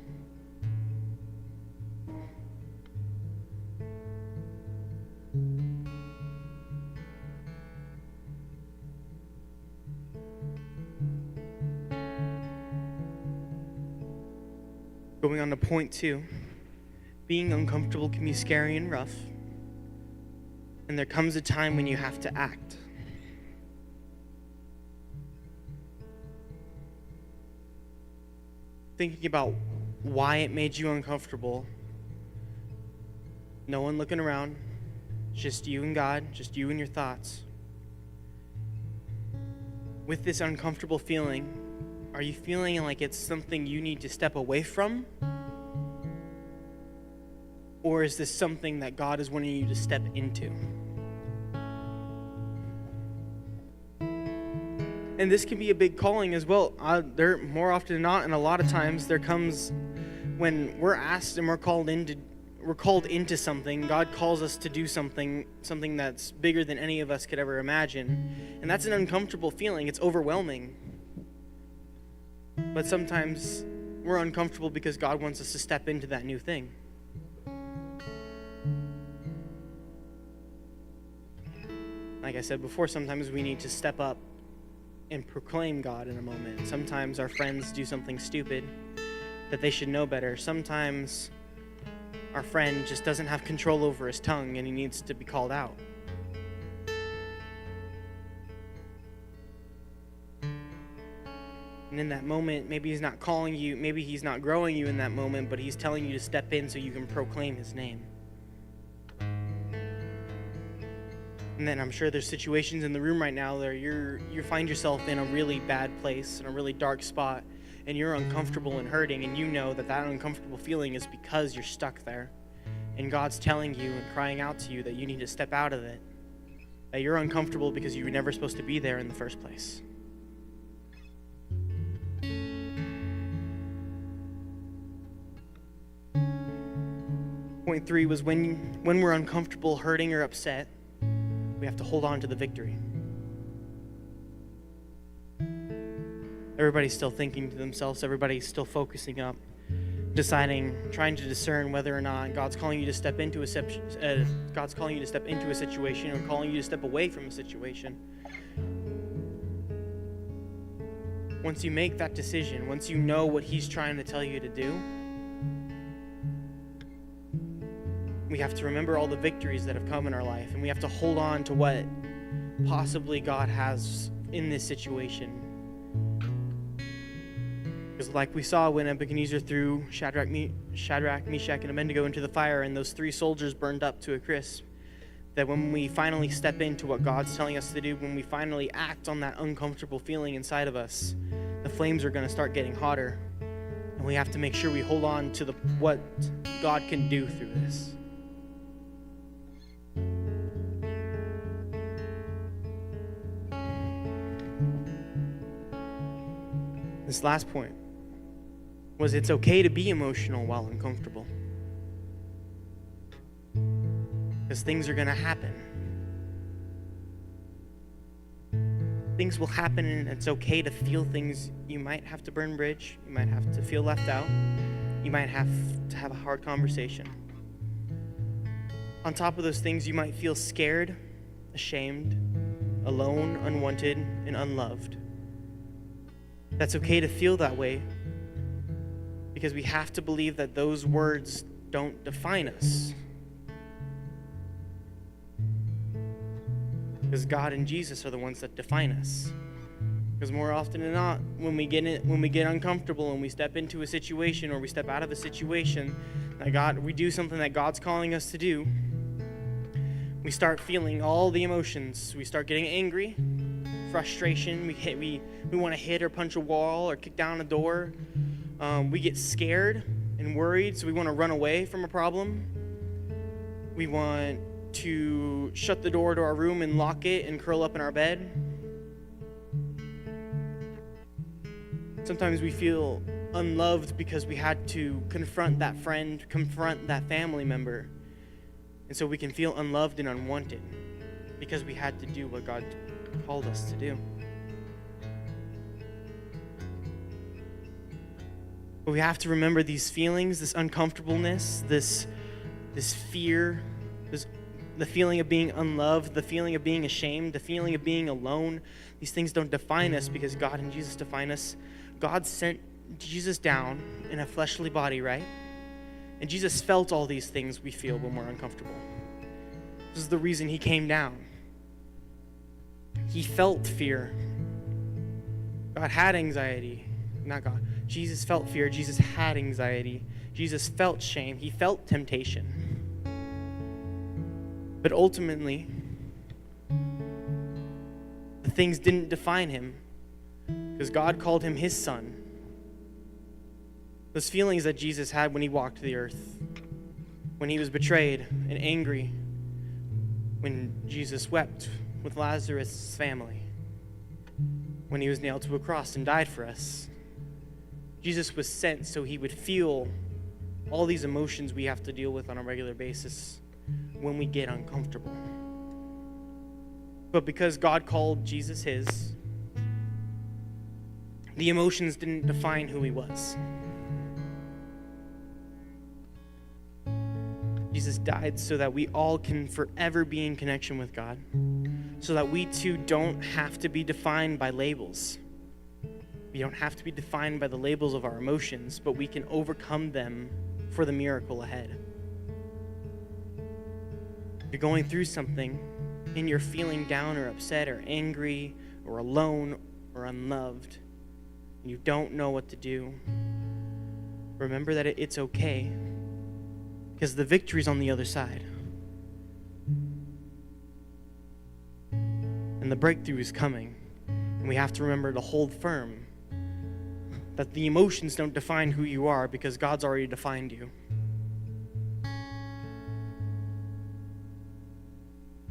Going on to point two, being uncomfortable can be scary and rough, and there comes a time when you have to act. Thinking about why it made you uncomfortable, no one looking around, just you and God, just you and your thoughts. With this uncomfortable feeling, are you feeling like it's something you need to step away from? Or is this something that God is wanting you to step into? And this can be a big calling as well. There, more often than not, and a lot of times, there comes when we're asked and we're called into something. God calls us to do something that's bigger than any of us could ever imagine. And that's an uncomfortable feeling. It's overwhelming. But sometimes we're uncomfortable because God wants us to step into that new thing. Like I said before, sometimes we need to step up and proclaim God in a moment. Sometimes our friends do something stupid that they should know better. Sometimes our friend just doesn't have control over his tongue and he needs to be called out. And in that moment, maybe he's not calling you, maybe he's not growing you in that moment, but he's telling you to step in so you can proclaim his name. And then I'm sure there's situations in the room right now where you find yourself in a really bad place, in a really dark spot, and you're uncomfortable and hurting, and you know that uncomfortable feeling is because you're stuck there. And God's telling you and crying out to you that you need to step out of it, that you're uncomfortable because you were never supposed to be there in the first place. Point 3 was when we're uncomfortable, hurting, or upset, we have to hold on to the victory. Everybody's still thinking to themselves. Everybody's still focusing up, deciding, trying to discern whether or not God's calling you to step into a situation, or calling you to step away from a situation. Once you make that decision, once you know what He's trying to tell you to do, we have to remember all the victories that have come in our life, and we have to hold on to what possibly God has in this situation. Because like we saw when Nebuchadnezzar threw Shadrach, Meshach, and Abednego into the fire, and those 3 soldiers burned up to a crisp, that when we finally step into what God's telling us to do, when we finally act on that uncomfortable feeling inside of us, the flames are going to start getting hotter, and we have to make sure we hold on to what God can do through this. This last point was it's okay to be emotional while uncomfortable. Because things are going to happen. Things will happen, and it's okay to feel things. You might have to burn bridge. You might have to feel left out. You might have to have a hard conversation. On top of those things, you might feel scared, ashamed, alone, unwanted, and unloved. That's okay to feel that way, because we have to believe that those words don't define us. Because God and Jesus are the ones that define us. Because more often than not, when we get uncomfortable and we step into a situation or we step out of a situation that we do something that God's calling us to do, we start feeling all the emotions. We start getting angry, frustration. We want to hit or punch a wall or kick down a door. We get scared and worried, so we want to run away from a problem. We want to shut the door to our room and lock it and curl up in our bed. Sometimes we feel unloved because we had to confront that friend, confront that family member. And so we can feel unloved and unwanted because we had to do what God called us to do. But we have to remember these feelings, this uncomfortableness, this fear, the feeling of being unloved, the feeling of being ashamed, the feeling of being alone. These things don't define us because God and Jesus define us. God sent Jesus down in a fleshly body, right? And Jesus felt all these things we feel when we're uncomfortable. This is the reason He came down. He felt fear. God had anxiety. Not God. Jesus felt fear. Jesus had anxiety. Jesus felt shame. He felt temptation. But ultimately, the things didn't define Him because God called Him His Son. Those feelings that Jesus had when He walked the earth, when He was betrayed and angry, when Jesus wept with Lazarus' family, when He was nailed to a cross and died for us. Jesus was sent so He would feel all these emotions we have to deal with on a regular basis when we get uncomfortable. But because God called Jesus His, the emotions didn't define who He was. Jesus died so that we all can forever be in connection with God, so that we too don't have to be defined by labels. We don't have to be defined by the labels of our emotions, but we can overcome them for the miracle ahead. If you're going through something and you're feeling down or upset or angry or alone or unloved, and you don't know what to do, remember that it's okay, because the victory's on the other side. And the breakthrough is coming. And we have to remember to hold firm that the emotions don't define who you are, because God's already defined you.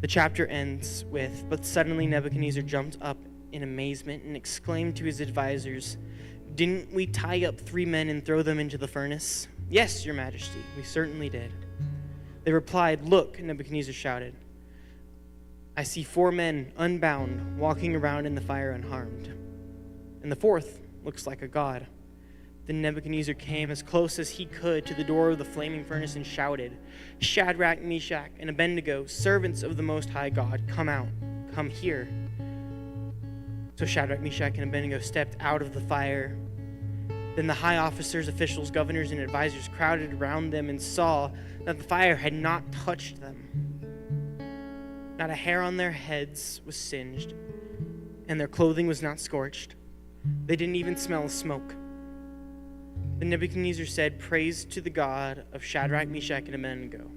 The chapter ends with, "But suddenly Nebuchadnezzar jumped up in amazement and exclaimed to his advisors, 'Didn't we tie up 3 men and throw them into the furnace?' 'Yes, your majesty, we certainly did.' They replied, 'Look,' Nebuchadnezzar shouted, 'I see 4 men unbound walking around in the fire unharmed. And the 4th looks like a god.' Then Nebuchadnezzar came as close as he could to the door of the flaming furnace and shouted, 'Shadrach, Meshach, and Abednego, servants of the Most High God, come out, come here.' So Shadrach, Meshach, and Abednego stepped out of the fire. Then the high officers, officials, governors, and advisors crowded around them and saw that the fire had not touched them. Not a hair on their heads was singed, and their clothing was not scorched. They didn't even smell of smoke. Then Nebuchadnezzar said, 'Praise to the God of Shadrach, Meshach, and Abednego.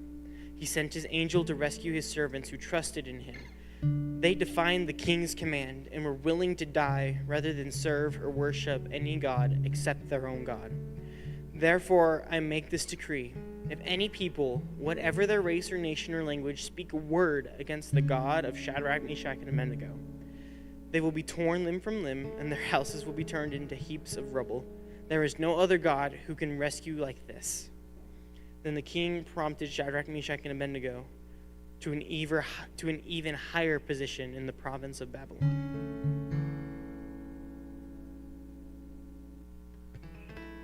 He sent his angel to rescue his servants who trusted in him. They defied the king's command and were willing to die rather than serve or worship any god except their own God. Therefore, I make this decree. If any people, whatever their race or nation or language, speak a word against the God of Shadrach, Meshach, and Abednego, they will be torn limb from limb, and their houses will be turned into heaps of rubble. There is no other God who can rescue like this.' Then the king prompted Shadrach, Meshach, and Abednego to an even higher position in the province of Babylon."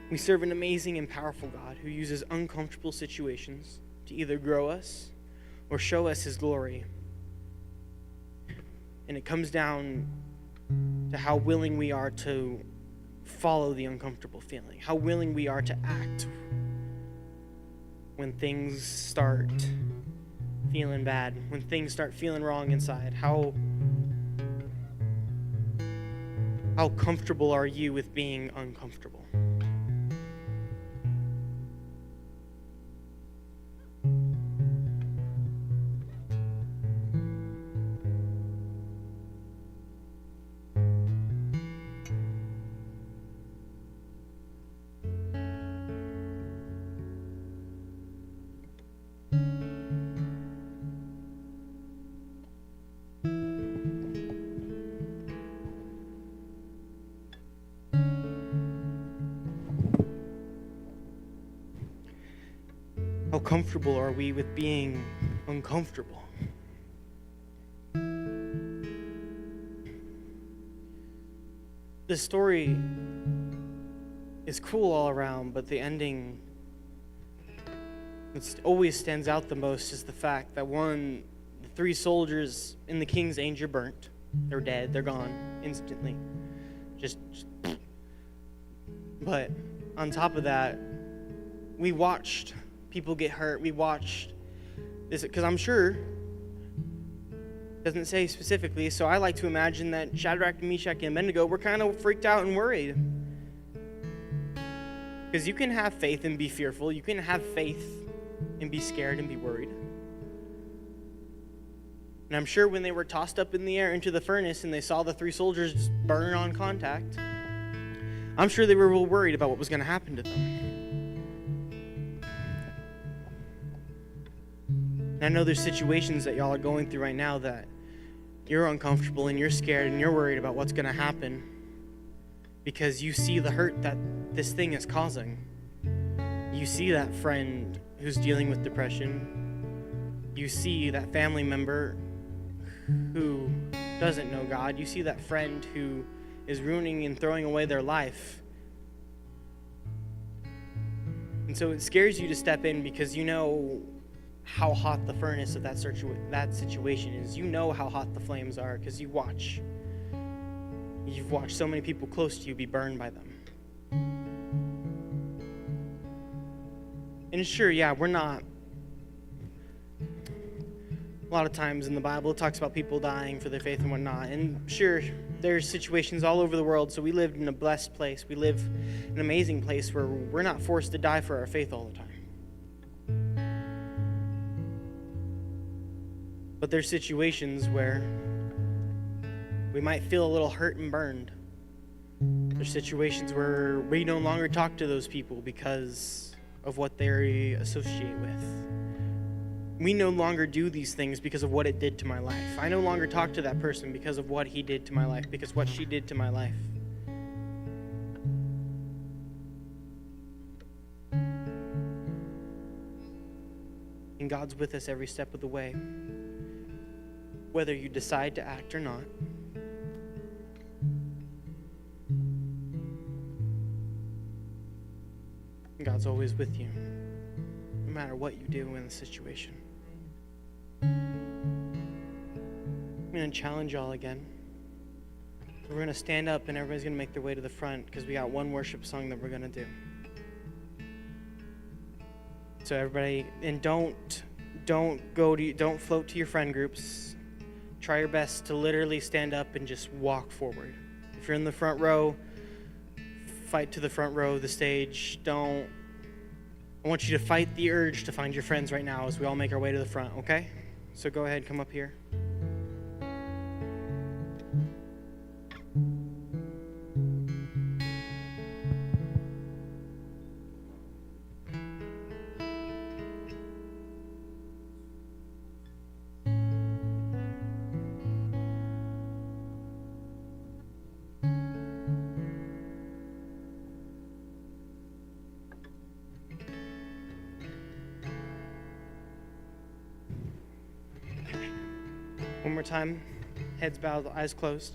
We serve an amazing and powerful God who uses uncomfortable situations to either grow us or show us his glory. And it comes down to how willing we are to follow the uncomfortable feeling, how willing we are to act when things start feeling bad, when things start feeling wrong inside. How comfortable are you with being uncomfortable? How comfortable are we with being uncomfortable? The story is cool all around, but the ending that always stands out the most is the fact that the 3 soldiers in the king's anger burnt. They're dead. They're gone instantly. Just. But on top of that, we watched people get hurt. We watched this, because I'm sure it doesn't say specifically, so I like to imagine that Shadrach, Meshach, and Abednego were kind of freaked out and worried. Because you can have faith and be fearful. You can have faith and be scared and be worried. And I'm sure when they were tossed up in the air into the furnace and they saw the 3 soldiers burn on contact, I'm sure they were real worried about what was going to happen to them. And I know there's situations that y'all are going through right now that you're uncomfortable and you're scared and you're worried about what's going to happen because you see the hurt that this thing is causing. You see that friend who's dealing with depression. You see that family member who doesn't know God. You see that friend who is ruining and throwing away their life. And so it scares you to step in because you know how hot the furnace of that situation is. You know how hot the flames are because you've watched so many people close to you be burned by them. And sure, yeah, we're A lot of times in the Bible, it talks about people dying for their faith and whatnot. And sure, there's situations all over the world, so we live in a blessed place. We live in an amazing place where we're not forced to die for our faith all the time. But there's situations where we might feel a little hurt and burned. There's situations where we no longer talk to those people because of what they associate with. We no longer do these things because of what it did to my life. I no longer talk to that person because of what he did to my life, because what she did to my life. And God's with us every step of the way, whether you decide to act or not. God's always with you, no matter what you do in the situation. I'm going to challenge y'all again. We're going to stand up and everybody's going to make their way to the front because we got one worship song that we're going to do. So everybody, and don't float to your friend groups. Try your best to literally stand up and just walk forward. If you're in the front row, fight to the front row of the stage. I want you to fight the urge to find your friends right now as we all make our way to the front, okay? So go ahead, come up here. One more time, heads bowed, eyes closed.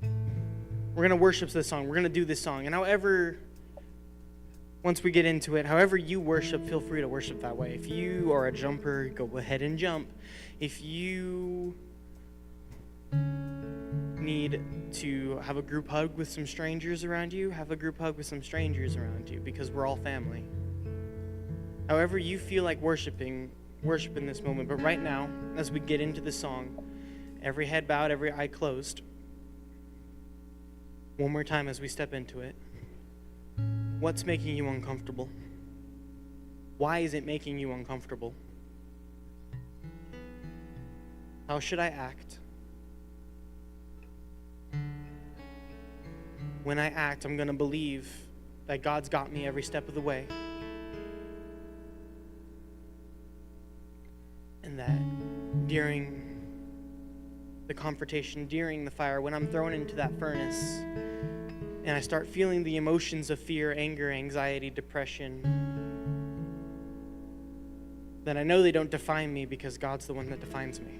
We're going to worship this song. We're going to do this song. And once we get into it, however you worship, feel free to worship that way. If you are a jumper, go ahead and jump. If you need to have a group hug with some strangers around you, have a group hug with some strangers around you, because we're all family. However you feel like worship in this moment. But right now, as we get into the song, every head bowed, every eye closed. One more time as we step into it. What's making you uncomfortable? Why is it making you uncomfortable? How should I act? When I act, I'm going to believe that God's got me every step of the way. And that during the confrontation, during the fire, when I'm thrown into that furnace, and I start feeling the emotions of fear, anger, anxiety, depression, then I know they don't define me because God's the one that defines me.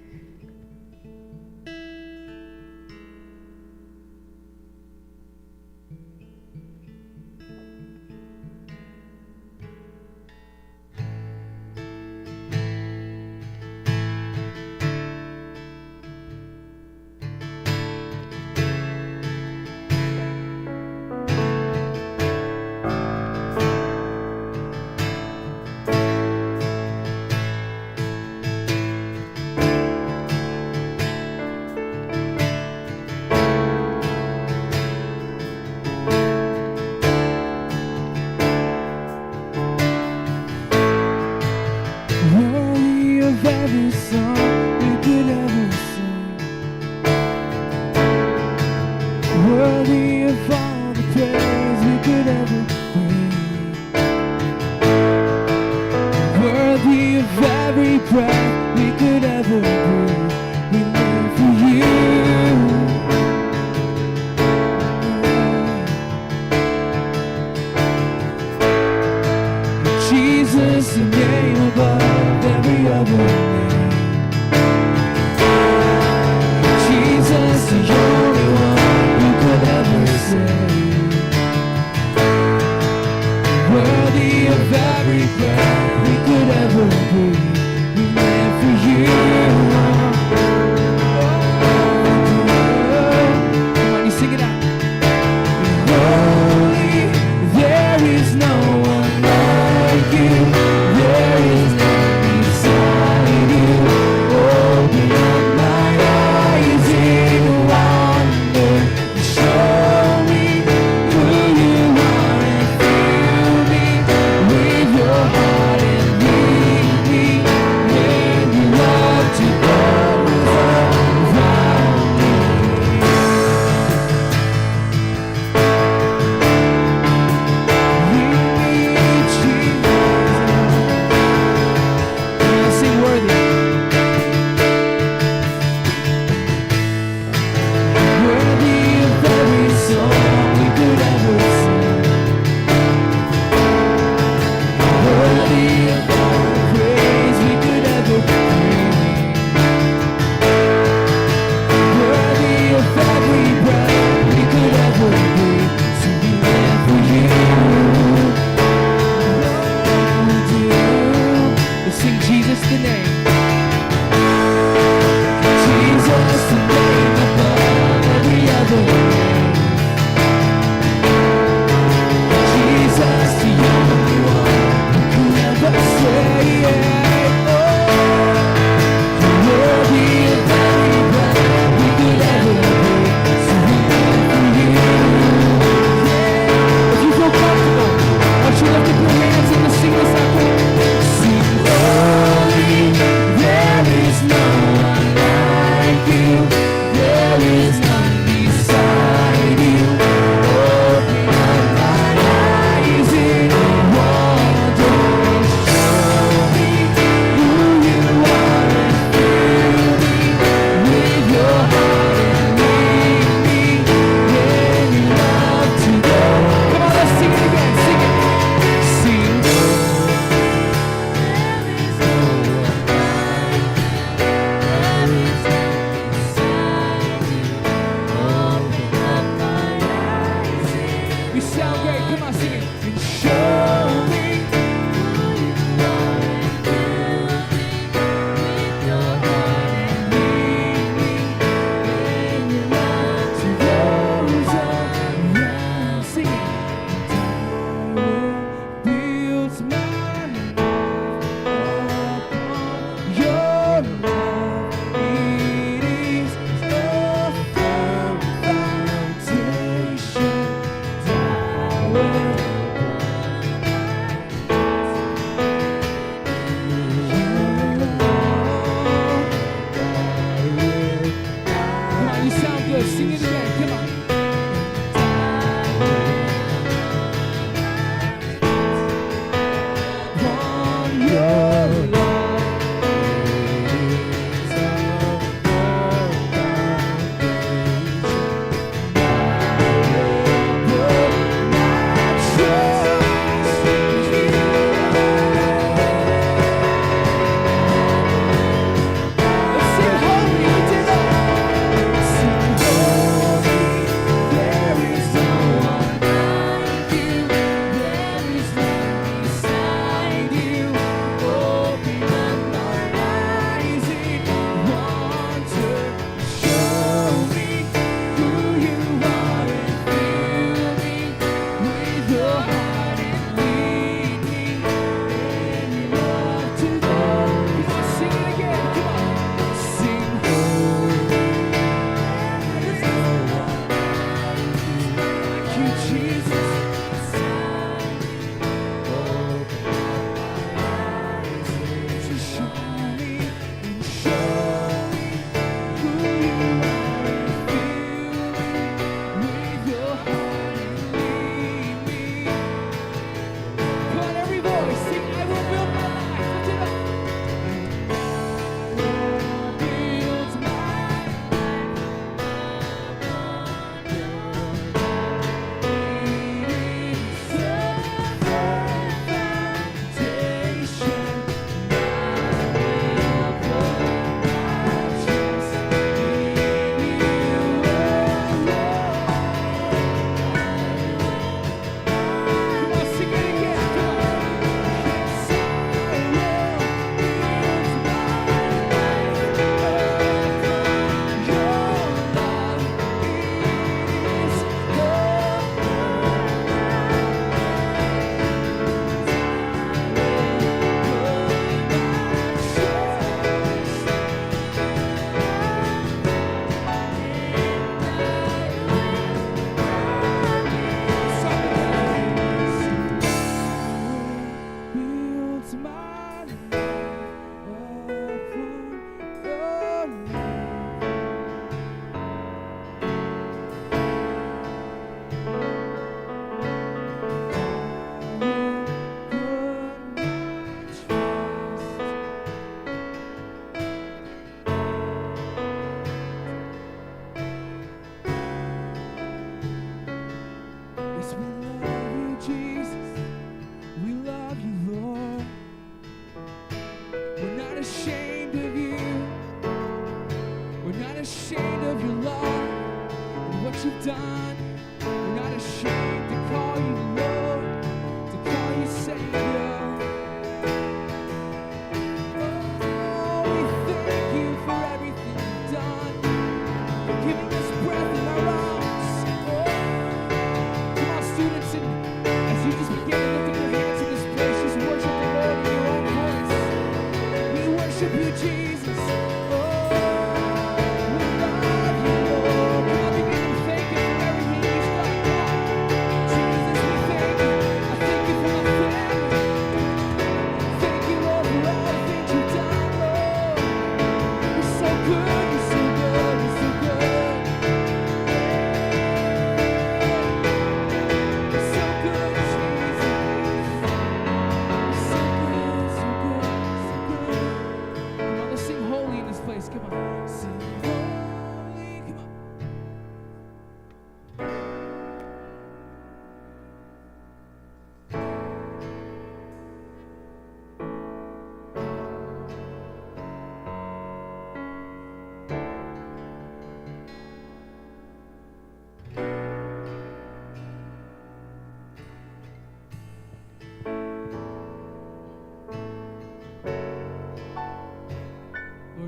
There is sound great. Come on, sing it. And show me everything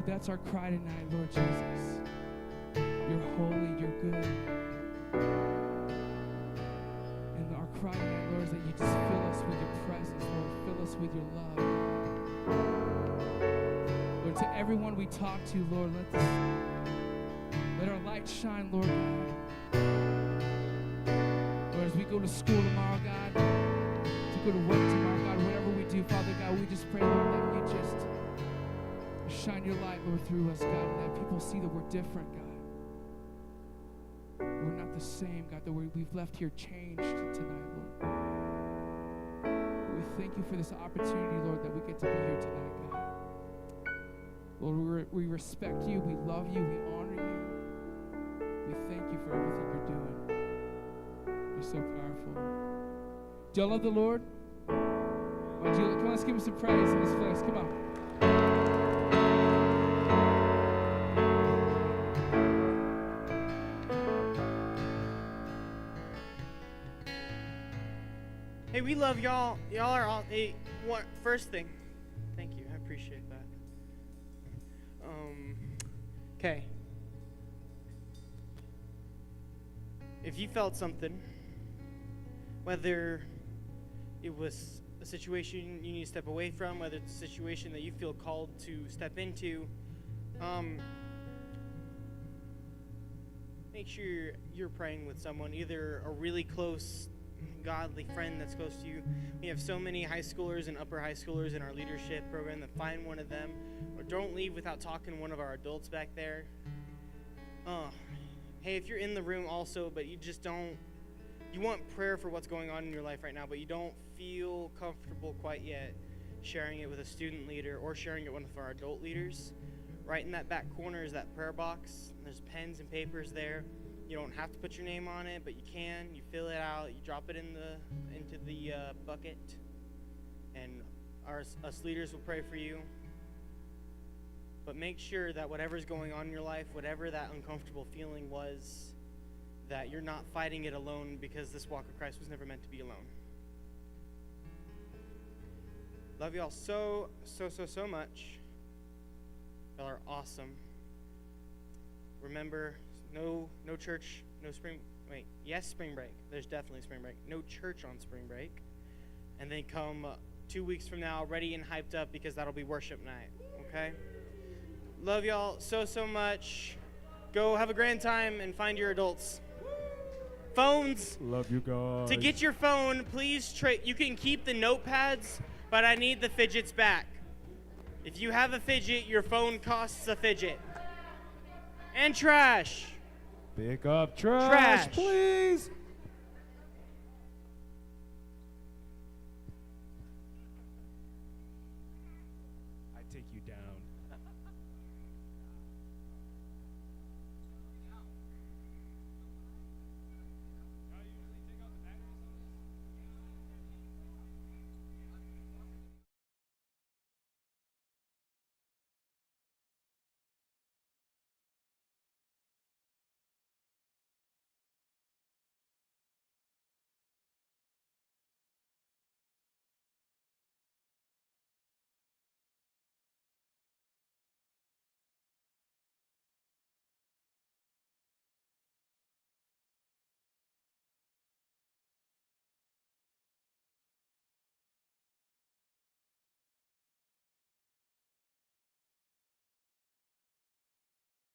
Lord, that's our cry tonight, Lord Jesus. You're holy, you're good. And our cry tonight, Lord, is that you just fill us with your presence, Lord. Fill us with your love. Lord, to everyone we talk to, Lord, let our light shine, Lord God. Lord, as we go to school tomorrow, God, to go to work tomorrow, God, whatever we do, Father God, we just pray, Lord, that you just shine your light, Lord, through us, God, and that people see that we're different, God. We're not the same, God, that we've left here changed tonight, Lord. We thank you for this opportunity, Lord, that we get to be here tonight, God. Lord, we respect you, we love you, we honor you. We thank you for everything you're doing. You're so powerful. Do you love the Lord? Come on, let's give him some praise in this place. Come on. Hey, we love y'all. Y'all are all. Hey, first thing. Thank you. I appreciate that. Okay. If you felt something, whether it was a situation you need to step away from, whether it's a situation that you feel called to step into, make sure you're praying with someone, either a really close godly friend that's close to you. We have so many high schoolers and upper high schoolers in our leadership program. That find one of them, or don't leave without talking to one of our adults back there. Hey, if you're in the room also, but you just don't, you want prayer for what's going on in your life right now, but you don't feel comfortable quite yet sharing it with a student leader or sharing it with one of our adult leaders, right in that back corner is that prayer box. There's pens and papers there. You don't have to put your name on it, but you can. You fill it out. You drop it into the bucket, and us leaders will pray for you. But make sure that whatever's going on in your life, whatever that uncomfortable feeling was, that you're not fighting it alone, because this walk of Christ was never meant to be alone. Love y'all so much. Y'all are awesome. Remember, no church, no spring, yes, spring break. There's definitely spring break. No church on spring break. And then come 2 weeks from now ready and hyped up, because that'll be worship night, okay? Love y'all so much. Go have a grand time and find your adults. Phones. Love you guys. To get your phone, please trade. You can keep the notepads, but I need the fidgets back. If you have a fidget, your phone costs a fidget. And trash. Pick up trash, Trash. please. I take you down.